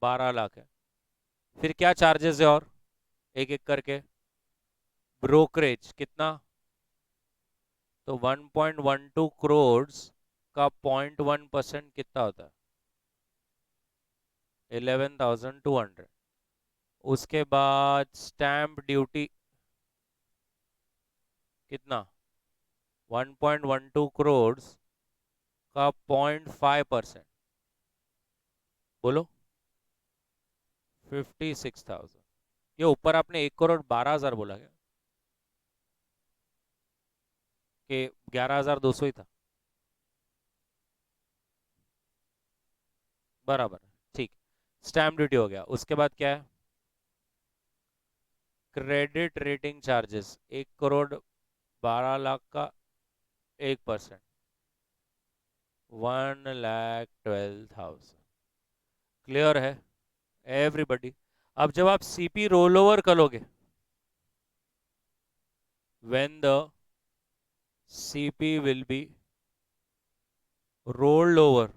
12 लाख है, फिर क्या चार्जेस है और एक एक करके, ब्रोकरेज कितना, तो 1.12 करोड़ का 0.1% कितना होता है, 11,200। उसके बाद स्टैम्प ड्यूटी कितना, 1.12 करोड़ का 0.5%, बोलो 56,000। ये ऊपर आपने 1,12,000 बोला क्या, कि 11,200 ही था, बराबर है, ठीक। स्टैम्प ड्यूटी हो गया, उसके बाद क्या है, क्रेडिट रेटिंग चार्जेस 1,12,00,000 का 1%, 1,12,000। क्लियर है एवरीबडी। अब जब आप सीपी रोल ओवर करोगे, when the CP will be rolled over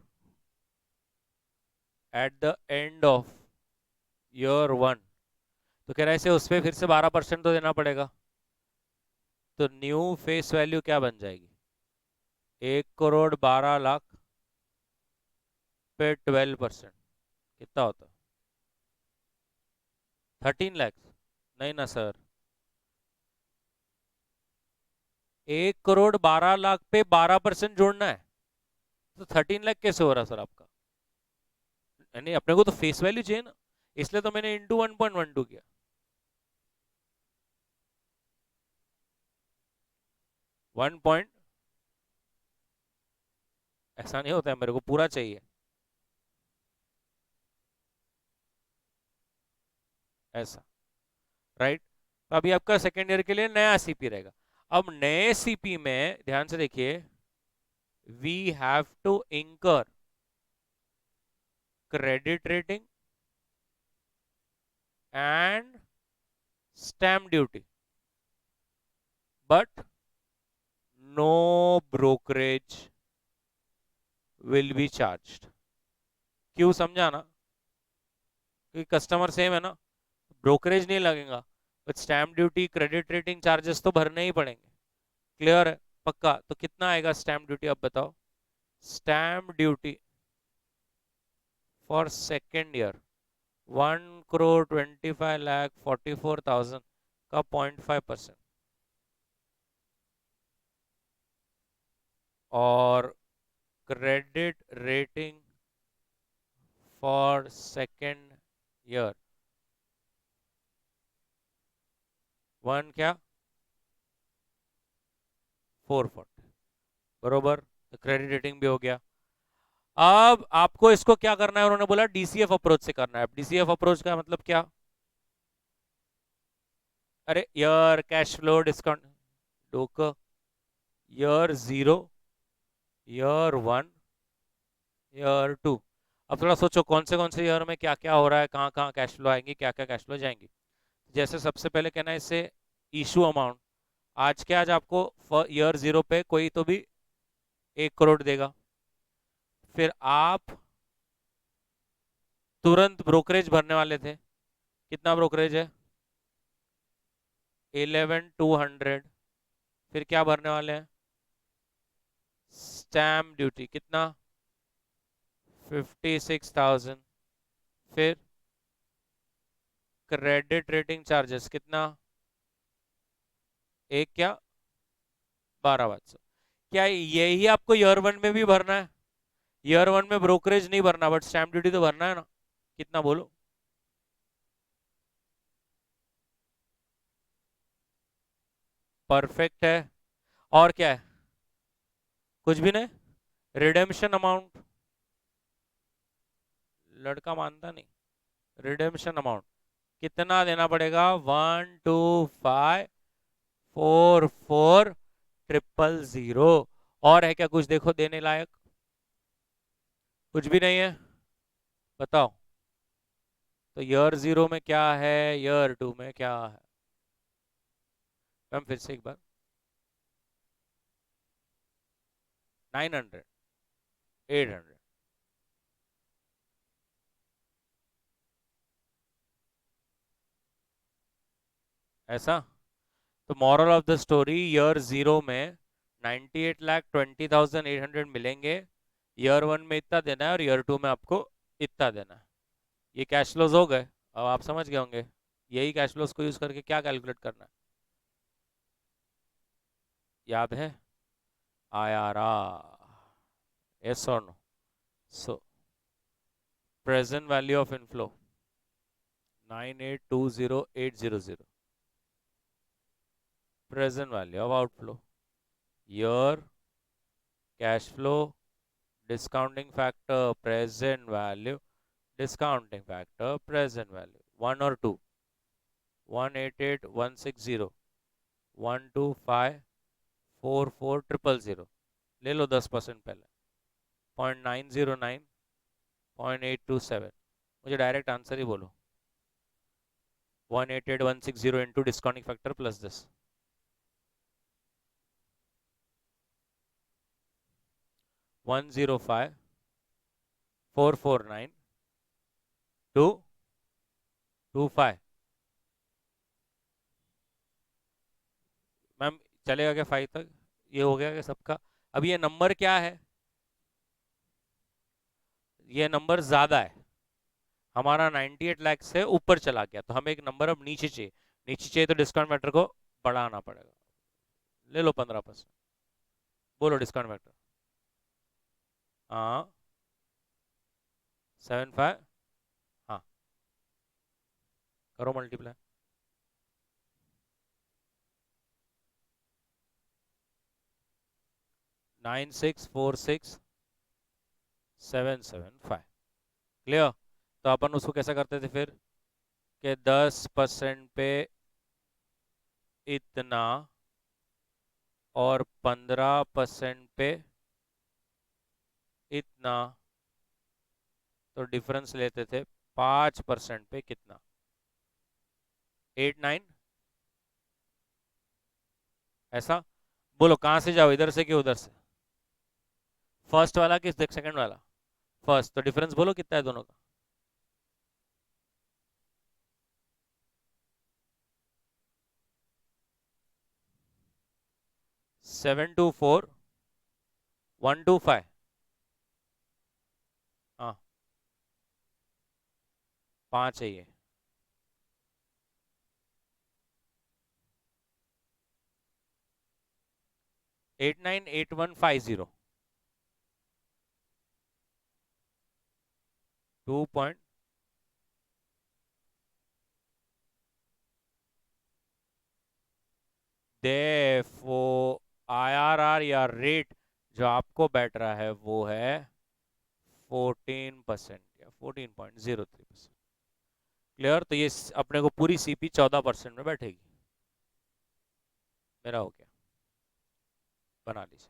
at the end of year 1, तो कह रहा है इसे उस पर फिर से 12% तो देना पड़ेगा, तो न्यू फेस वैल्यू क्या बन जाएगी, 1,12,00,000 पे 12% कितना होता है, 13 लाख। नहीं ना सर, 1,12,00,000 पे 12% जोड़ना है, तो 13 लाख कैसे हो रहा सर आपका, यानी अपने को तो फेस वैल्यू चाहिए ना, इसलिए तो मैंने इंटू 1.12 किया। वन पॉइंट, ऐसा नहीं होता है, मेरे को पूरा चाहिए ऐसा, राइट। तो अभी आपका सेकेंड ईयर के लिए नया सीपी रहेगा। अब नए सीपी में ध्यान से देखिए, we have to incur credit rating and stamp duty, but no brokerage will be charged. क्यों, समझा ना, क्योंकि कस्टमर सेम है ना, ब्रोकरेज नहीं लगेगा, but stamp duty credit rating charges तो भरने ही पड़ेंगे। क्लियर है, पक्का। तो कितना आएगा स्टैम्प ड्यूटी, अब बताओ। Stamp duty for second year 1,25,44,000 का 0.5%, और credit rating for second year 1 क्या, 440, बरोबर। तो क्रेडिट रेटिंग भी हो गया। अब आपको इसको क्या करना है, उन्होंने बोला डीसीएफ अप्रोच से करना है। डीसीएफ अप्रोच का मतलब क्या, अरे ईयर कैश फ्लो डिस्काउंट, डोक, ईयर 0, ईयर 1, ईयर 2। अब थोड़ा सोचो कौन से ईयर में क्या क्या हो रहा है, कहाँ कहाँ कैश फ्लो आएंगी, क्या क्या कैश फ्लो जाएंगी। जैसे सबसे पहले कहना है इससे इशू अमाउंट, आज के आज आपको ईयर 0 पे कोई तो भी 1 करोड़ देगा, फिर आप तुरंत ब्रोकरेज भरने वाले थे, कितना ब्रोकरेज है, 11,200। फिर क्या भरने वाले हैं, स्टैम्प ड्यूटी कितना, 56,000। फिर क्रेडिट रेटिंग चार्जेस कितना, एक क्या, 12,500। क्या यही आपको ईयर 1 में भी भरना है, ईयर 1 में ब्रोकरेज नहीं भरना, बट स्टैम्प ड्यूटी तो भरना है ना, कितना बोलो, परफेक्ट है। और क्या है, कुछ भी नहीं, रिडेम्पशन अमाउंट, लड़का मानता नहीं, रिडेम्पशन अमाउंट कितना देना पड़ेगा, 125,440,000। और है क्या कुछ, देखो देने लायक, कुछ भी नहीं है, बताओ। तो ईयर 0 में क्या है, ईयर 2 में क्या है, मैम फिर से एक बार। 900, 800। ऐसा? तो moral of the story, year zero में 98,20,800 मिलेंगे। ईयर वन में इतना देना है और ईयर टू में आपको इतना देना है। ये कैश फ्लोज हो गए। अब आप समझ गए होंगे यही कैश फ्लोज को यूज करके क्या कैलकुलेट करना है। याद है? IRR, yes or no? So present value of inflow 98,20,800, present value of outflow, year, cash flow, discounting factor, present value, discounting factor, present value, one or two, 188,160, 125,44,000, ले लो 10% पहले, 0.909, 0.827। मुझे डायरेक्ट आंसर ही बोलो। 188,160 into discounting factor plus this, 105,449,225। Ma'am चलेगा क्या 5 तक? ये हो गया क्या सबका? अब ये नंबर क्या है? ये नंबर ज्यादा है। हमारा 98 लाख से ऊपर चला गया तो हमें एक नंबर अब नीचे चाहिए। नीचे चाहिए तो डिस्काउंट फैक्टर को बढ़ाना पड़ेगा। ले लो 15%। बोलो डिस्काउंट फैक्टर। हाँ, 75। हाँ, करो मल्टीप्लाई। 9646,775। क्लियर? तो अपन उसको कैसा करते थे फिर कि 10% पे इतना और 15% पे इतना, तो डिफरेंस लेते थे 5% पे कितना, 8 9। ऐसा? बोलो कहाँ से जाओ, इधर से कि उधर से? फर्स्ट वाला कि सेकंड वाला? फर्स्ट। तो डिफरेंस बोलो कितना है दोनों का। 724,125। हाँ, 5 है ये। 89,8150, 2 देखो, IRR या रेट जो आपको बैठ रहा है वो है 14% या 14.03%। क्लियर? तो ये अपने को पूरी सीपी 14% में बैठेगी। मेरा हो गया, बना लीजिए।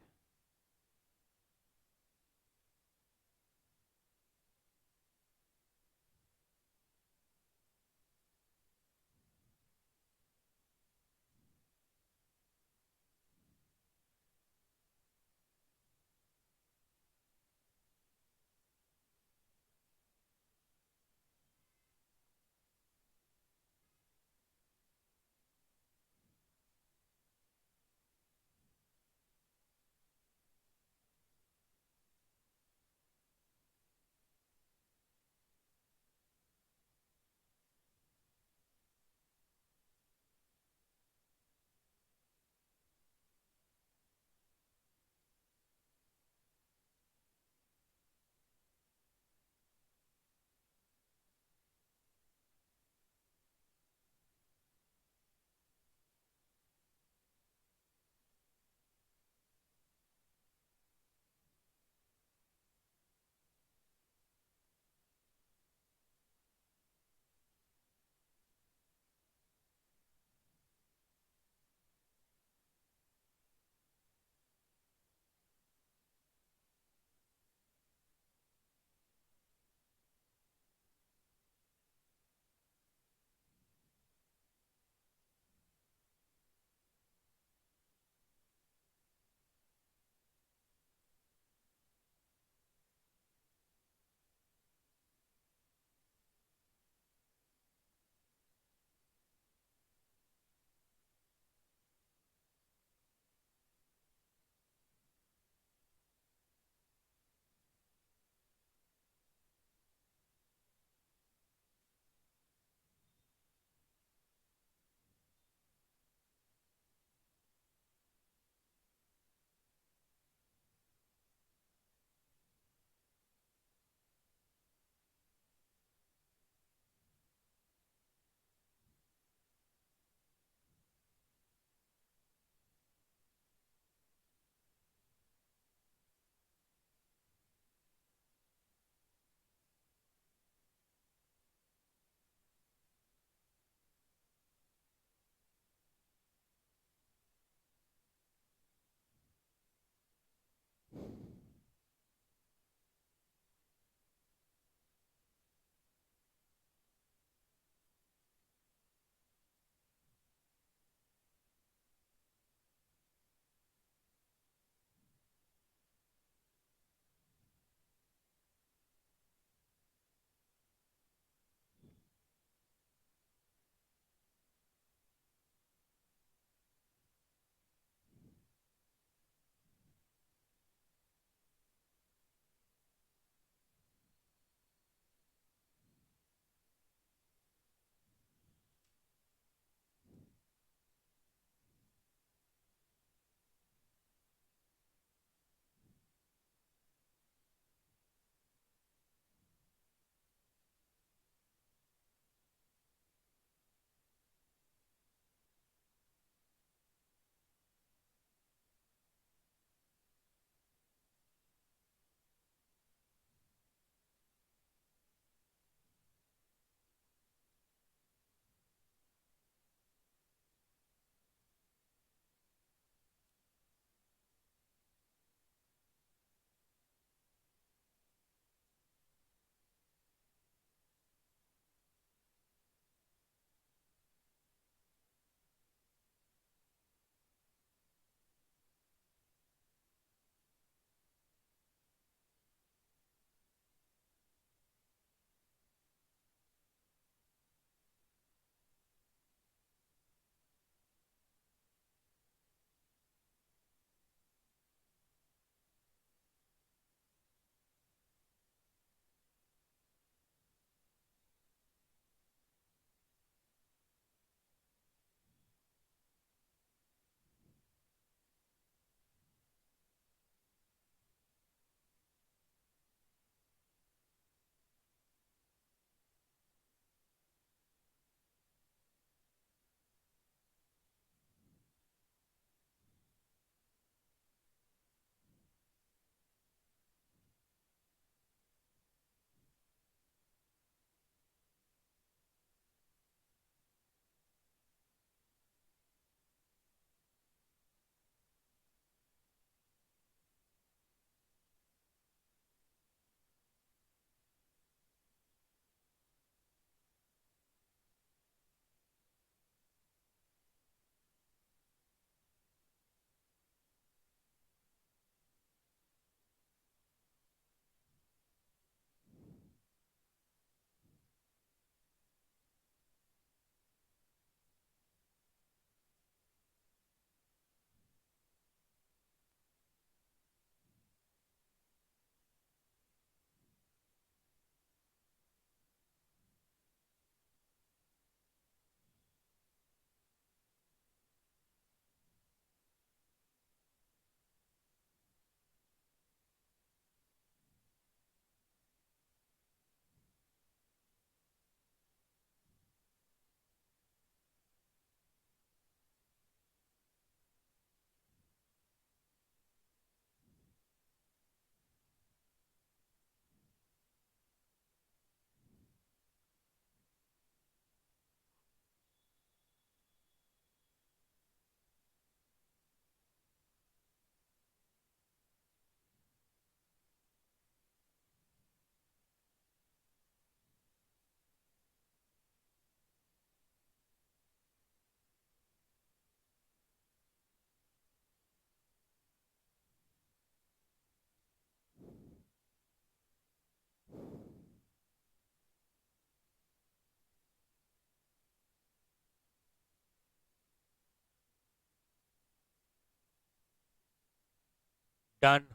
डन।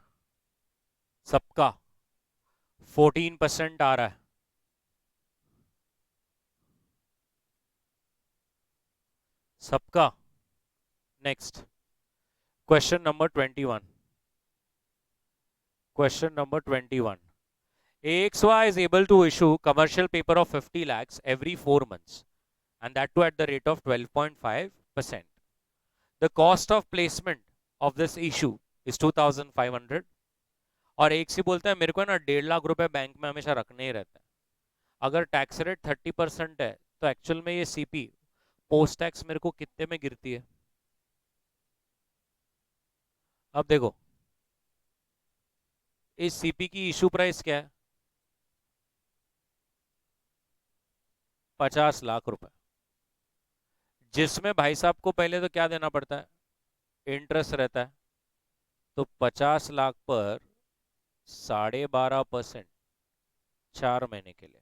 सबका 14% आ रहा है। सबका। Next question number 21। Question number 21। AXY is able to issue commercial paper of 50 lakhs every 4 months and that too at the rate of 12.5%. The cost of placement of this issue is 2500 और एक से बोलता है मेरे को ना 1.5 लाख रुपए bank में हमेशा रखने ही रहता है। अगर टैक्स रेट 30% है तो एक्चुअल में ये सीपी पोस्ट टैक्स मेरे को कितने में गिरती है? अब देखो इस सीपी की इशू प्राइस क्या है? 50 लाख रुपए, जिसमें भाई साहब को पहले तो क्या देना पड़ता है? इंटरेस्ट रहता है। तो 50 लाख पर 12.5%, 4 महीने के लिए।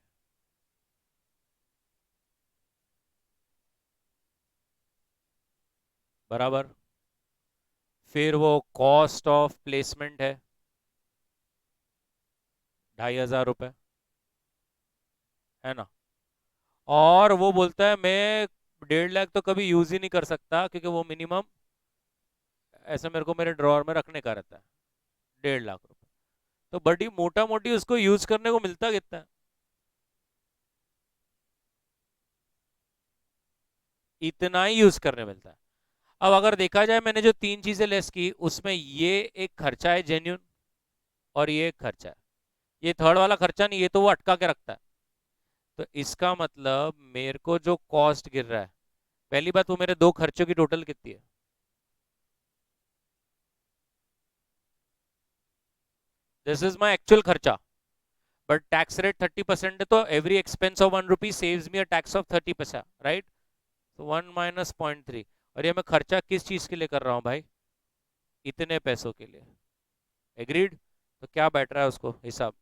बराबर। फिर वो कॉस्ट ऑफ प्लेसमेंट है 2,500 रुपये, है ना? और वो बोलता है मैं 1.5 लाख तो कभी यूज ही नहीं कर सकता क्योंकि वो मिनिमम ऐसे मेरे को मेरे ड्रॉर में रखने का रहता है। 1.5 लाख रुपए तो बड़ी मोटा मोटी उसको यूज करने को मिलता कितना है? इतना ही यूज करने मिलता है। अब अगर देखा जाए मैंने जो 3 चीजें लेस की उसमें ये एक खर्चा है जेन्यून और ये एक खर्चा है। ये थर्ड वाला खर्चा नहीं, ये तो वो अटका के रखता है। तो इसका मतलब मेरे को जो कॉस्ट गिर रहा है, पहली बात वो मेरे दो खर्चों की टोटल कितनी है? दिस इज माई एक्चुअल खर्चा बट टैक्स रेट 30% है तो every expense of 1 rupee saves me a tax of 30 पैसा, राइट? तो 1 - 0.3। और ये मैं खर्चा किस चीज के लिए कर रहा हूँ भाई? इतने पैसों के लिए। एग्रीड? तो क्या बैठ रहा है उसको हिसाब?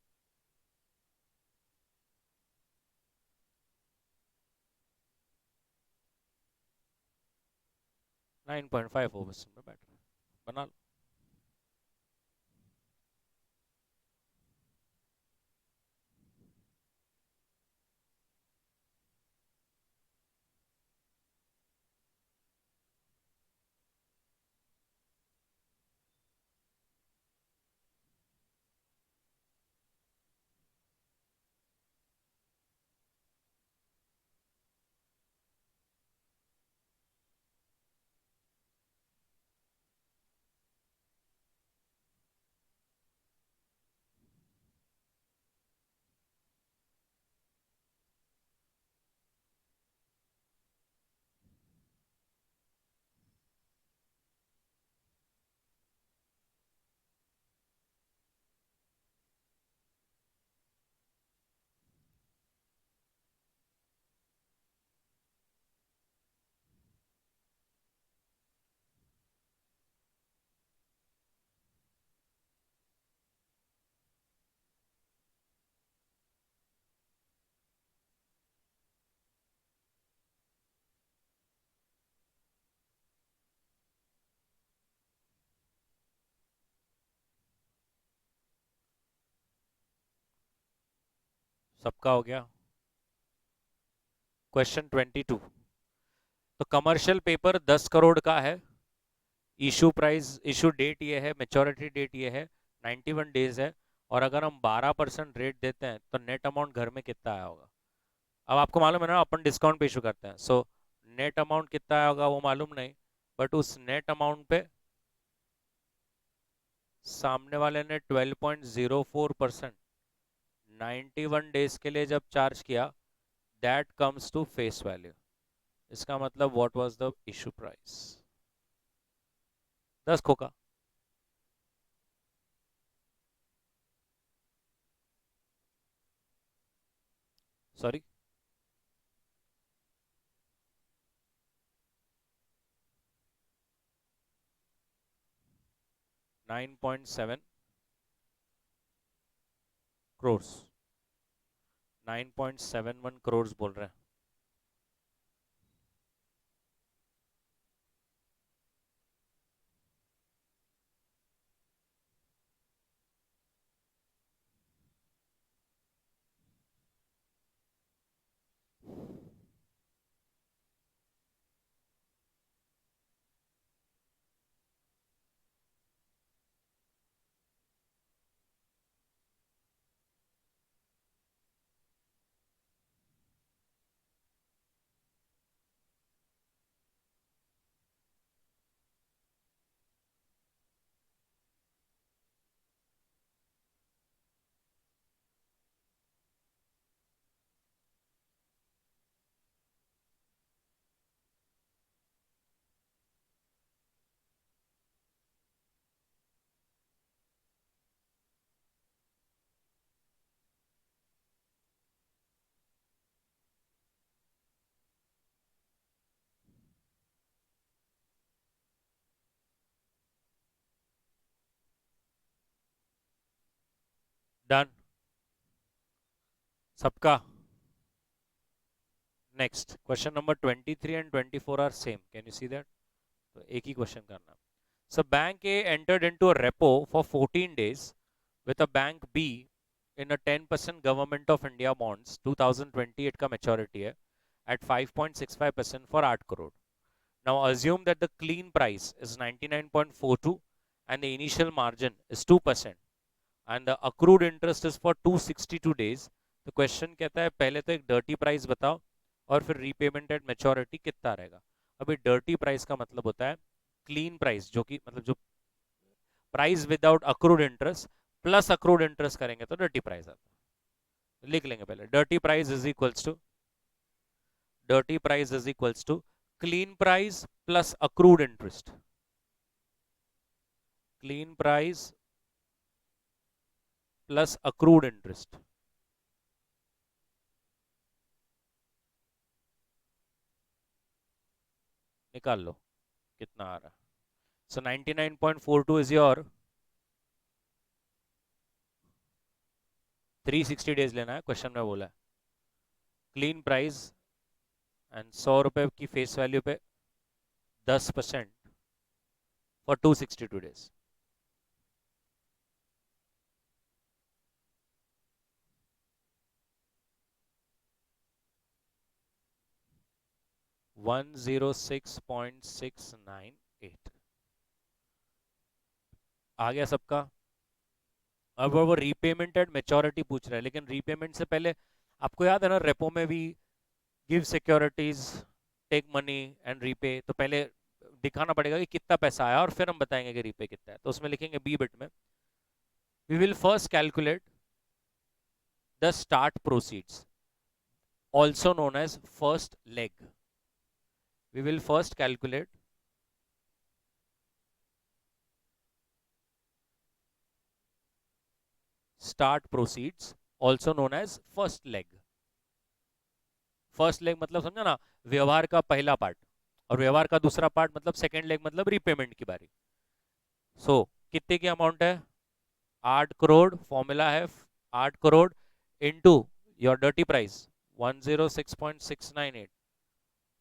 9.5% में बैठ रहा है। बना लो। सबका हो गया। क्वेश्चन 22। तो कमर्शियल पेपर 10 करोड़ का है। इशू प्राइस, इशू डेट ये है, मेच्योरिटी डेट ये है, 91 डेज है। और अगर हम 12% रेट देते हैं तो नेट अमाउंट घर में कितना आया होगा? अब आपको मालूम है ना अपन डिस्काउंट पे इशू करते हैं, सो नेट अमाउंट कितना आया होगा वो मालूम नहीं। बट उस नेट अमाउंट पे सामने वाले ने 12.04% 91 डेज के लिए जब चार्ज किया, that comes to face value. इसका मतलब what was the issue price? 10 खोका। सॉरी, 9.7 करोड़। 9.71 करोड़ बोल रहे हैं। डन सबका. Next question number 23 and 24 are same. Can you see that? तो एक ही क्वेश्चन करना. So bank A entered into a repo for 14 days with a bank B in a 10% government of India bonds 2028 का maturity है at 5.65% for 8 crore. Now assume that the clean price is 99.42 and the initial margin is 2% and the accrued interest is for 262 days. तो question कहता है पहले तो एक dirty price बताओ और फिर रीपेमेंट एट मेच्योरिटी कितना रहेगा. अभी डर्टी प्राइस का मतलब होता है क्लीन प्राइस, जो कि मतलब जो price without accrued interest plus accrued interest करेंगे तो डर्टी प्राइस आता है. लिख लेंगे पहले. Dirty price is equals to clean price plus accrued interest. Clean price plus accrued interest. निकाल लो कितना आ रहा है. सो 99.42 इज योर 360 डेज लेना है क्वेश्चन में बोला है. क्लीन प्राइस एंड 100 रुपए की फेस वैल्यू पे 10% फॉर 262 डेज. $106.698 आ गया सबका. अब वो रीपेमेंट एट मेच्योरिटी पूछ रहा है, लेकिन रीपेमेंट से पहले आपको याद है ना, रेपो में भी give securities take money and repay. तो पहले दिखाना पड़ेगा कि कितना पैसा आया और फिर हम बताएंगे कि रीपे कितना है. तो उसमें लिखेंगे बी बिट में we will first calculate the start proceeds also known as first leg. We will first calculate start proceeds also known as first leg. First leg मतलब समझा ना, व्यवहार का पहला पार्ट, और व्यवहार का दूसरा पार्ट मतलब सेकेंड लेग मतलब रीपेमेंट की बारी. सो कितने की अमाउंट है? 8 करोड़. फॉर्मूला है 8 crore into your dirty price 106.698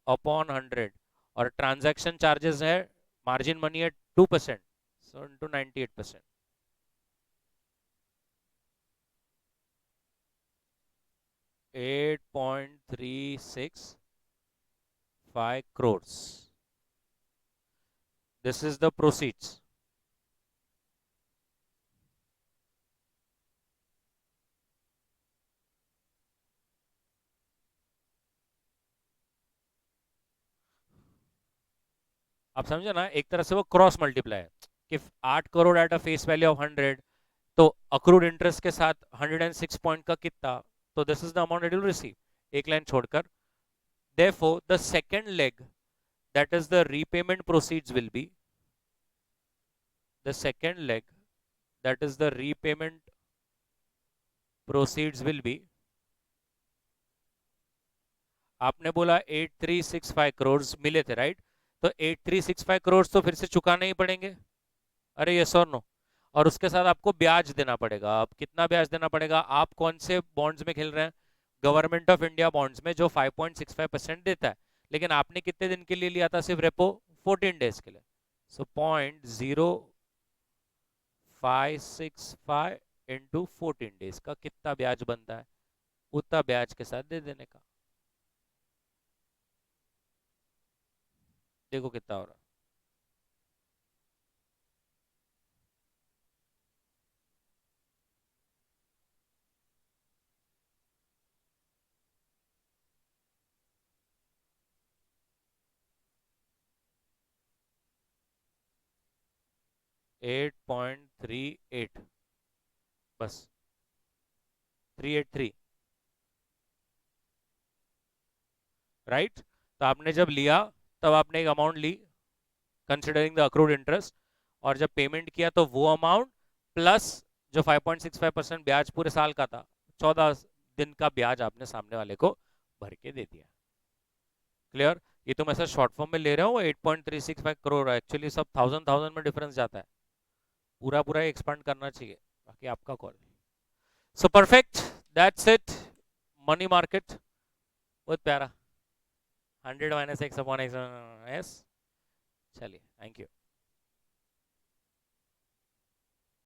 upon 100 और ट्रांजैक्शन चार्जेस है, मार्जिन मनी है 2%, सो into 98%. $8.365 crores. This is the proceeds. आप समझे ना, एक तरह से वो क्रॉस मल्टीप्लाई है कि 8 crore at a face value of 100, तो अक्रूड इंटरेस्ट के साथ 106 पॉइंट का कितना, तो this is the amount it will receive, एक लाइन छोड़कर. therefore the second leg, that is the repayment proceeds, will be the second leg, that is the repayment proceeds will be, आपने बोला 8365 करोड़ मिले थे राइट, तो 8365 करोड़ तो फिर से चुकाने ही पड़ेंगे. अरे यस और नो. और उसके साथ आपको ब्याज देना पड़ेगा. अब कितना ब्याज देना पड़ेगा? आप कौन से बॉन्ड्स में खेल रहे हैं? गवर्नमेंट ऑफ इंडिया बॉन्ड्स में, जो 5.65% देता है. लेकिन आपने कितने दिन के लिए लिया था सिर्फ रेपो? 14 डेज के लिए. सो 0.0565 इंटू 14 डेज का कितना ब्याज बनता है, उतना ब्याज के साथ दे देने का. देखो कितना हो रहा है. 8.38, बस 383 राइट. तो आपने जब लिया तब आपने एक अमाउंट ली कंसिडरिंग द अक्रूड इंटरेस्ट, और जब पेमेंट किया तो वो अमाउंट प्लस जो 5.65% ब्याज पूरे साल का था, 14 दिन का ब्याज आपने सामने वाले को भर के दे दिया. क्लियर? ये तो मैं सर शॉर्ट फॉर्म में ले रहा हूँ. 8.365 करोड़ एक्चुअली सब थाउजेंड में डिफरेंस जाता है. पूरा पूरा एक्सपांड करना चाहिए, बाकी आपका call. So perfect, that's it, money market बहुत प्यारा, 100 - x/x, यस, चलिए, थैंक यू।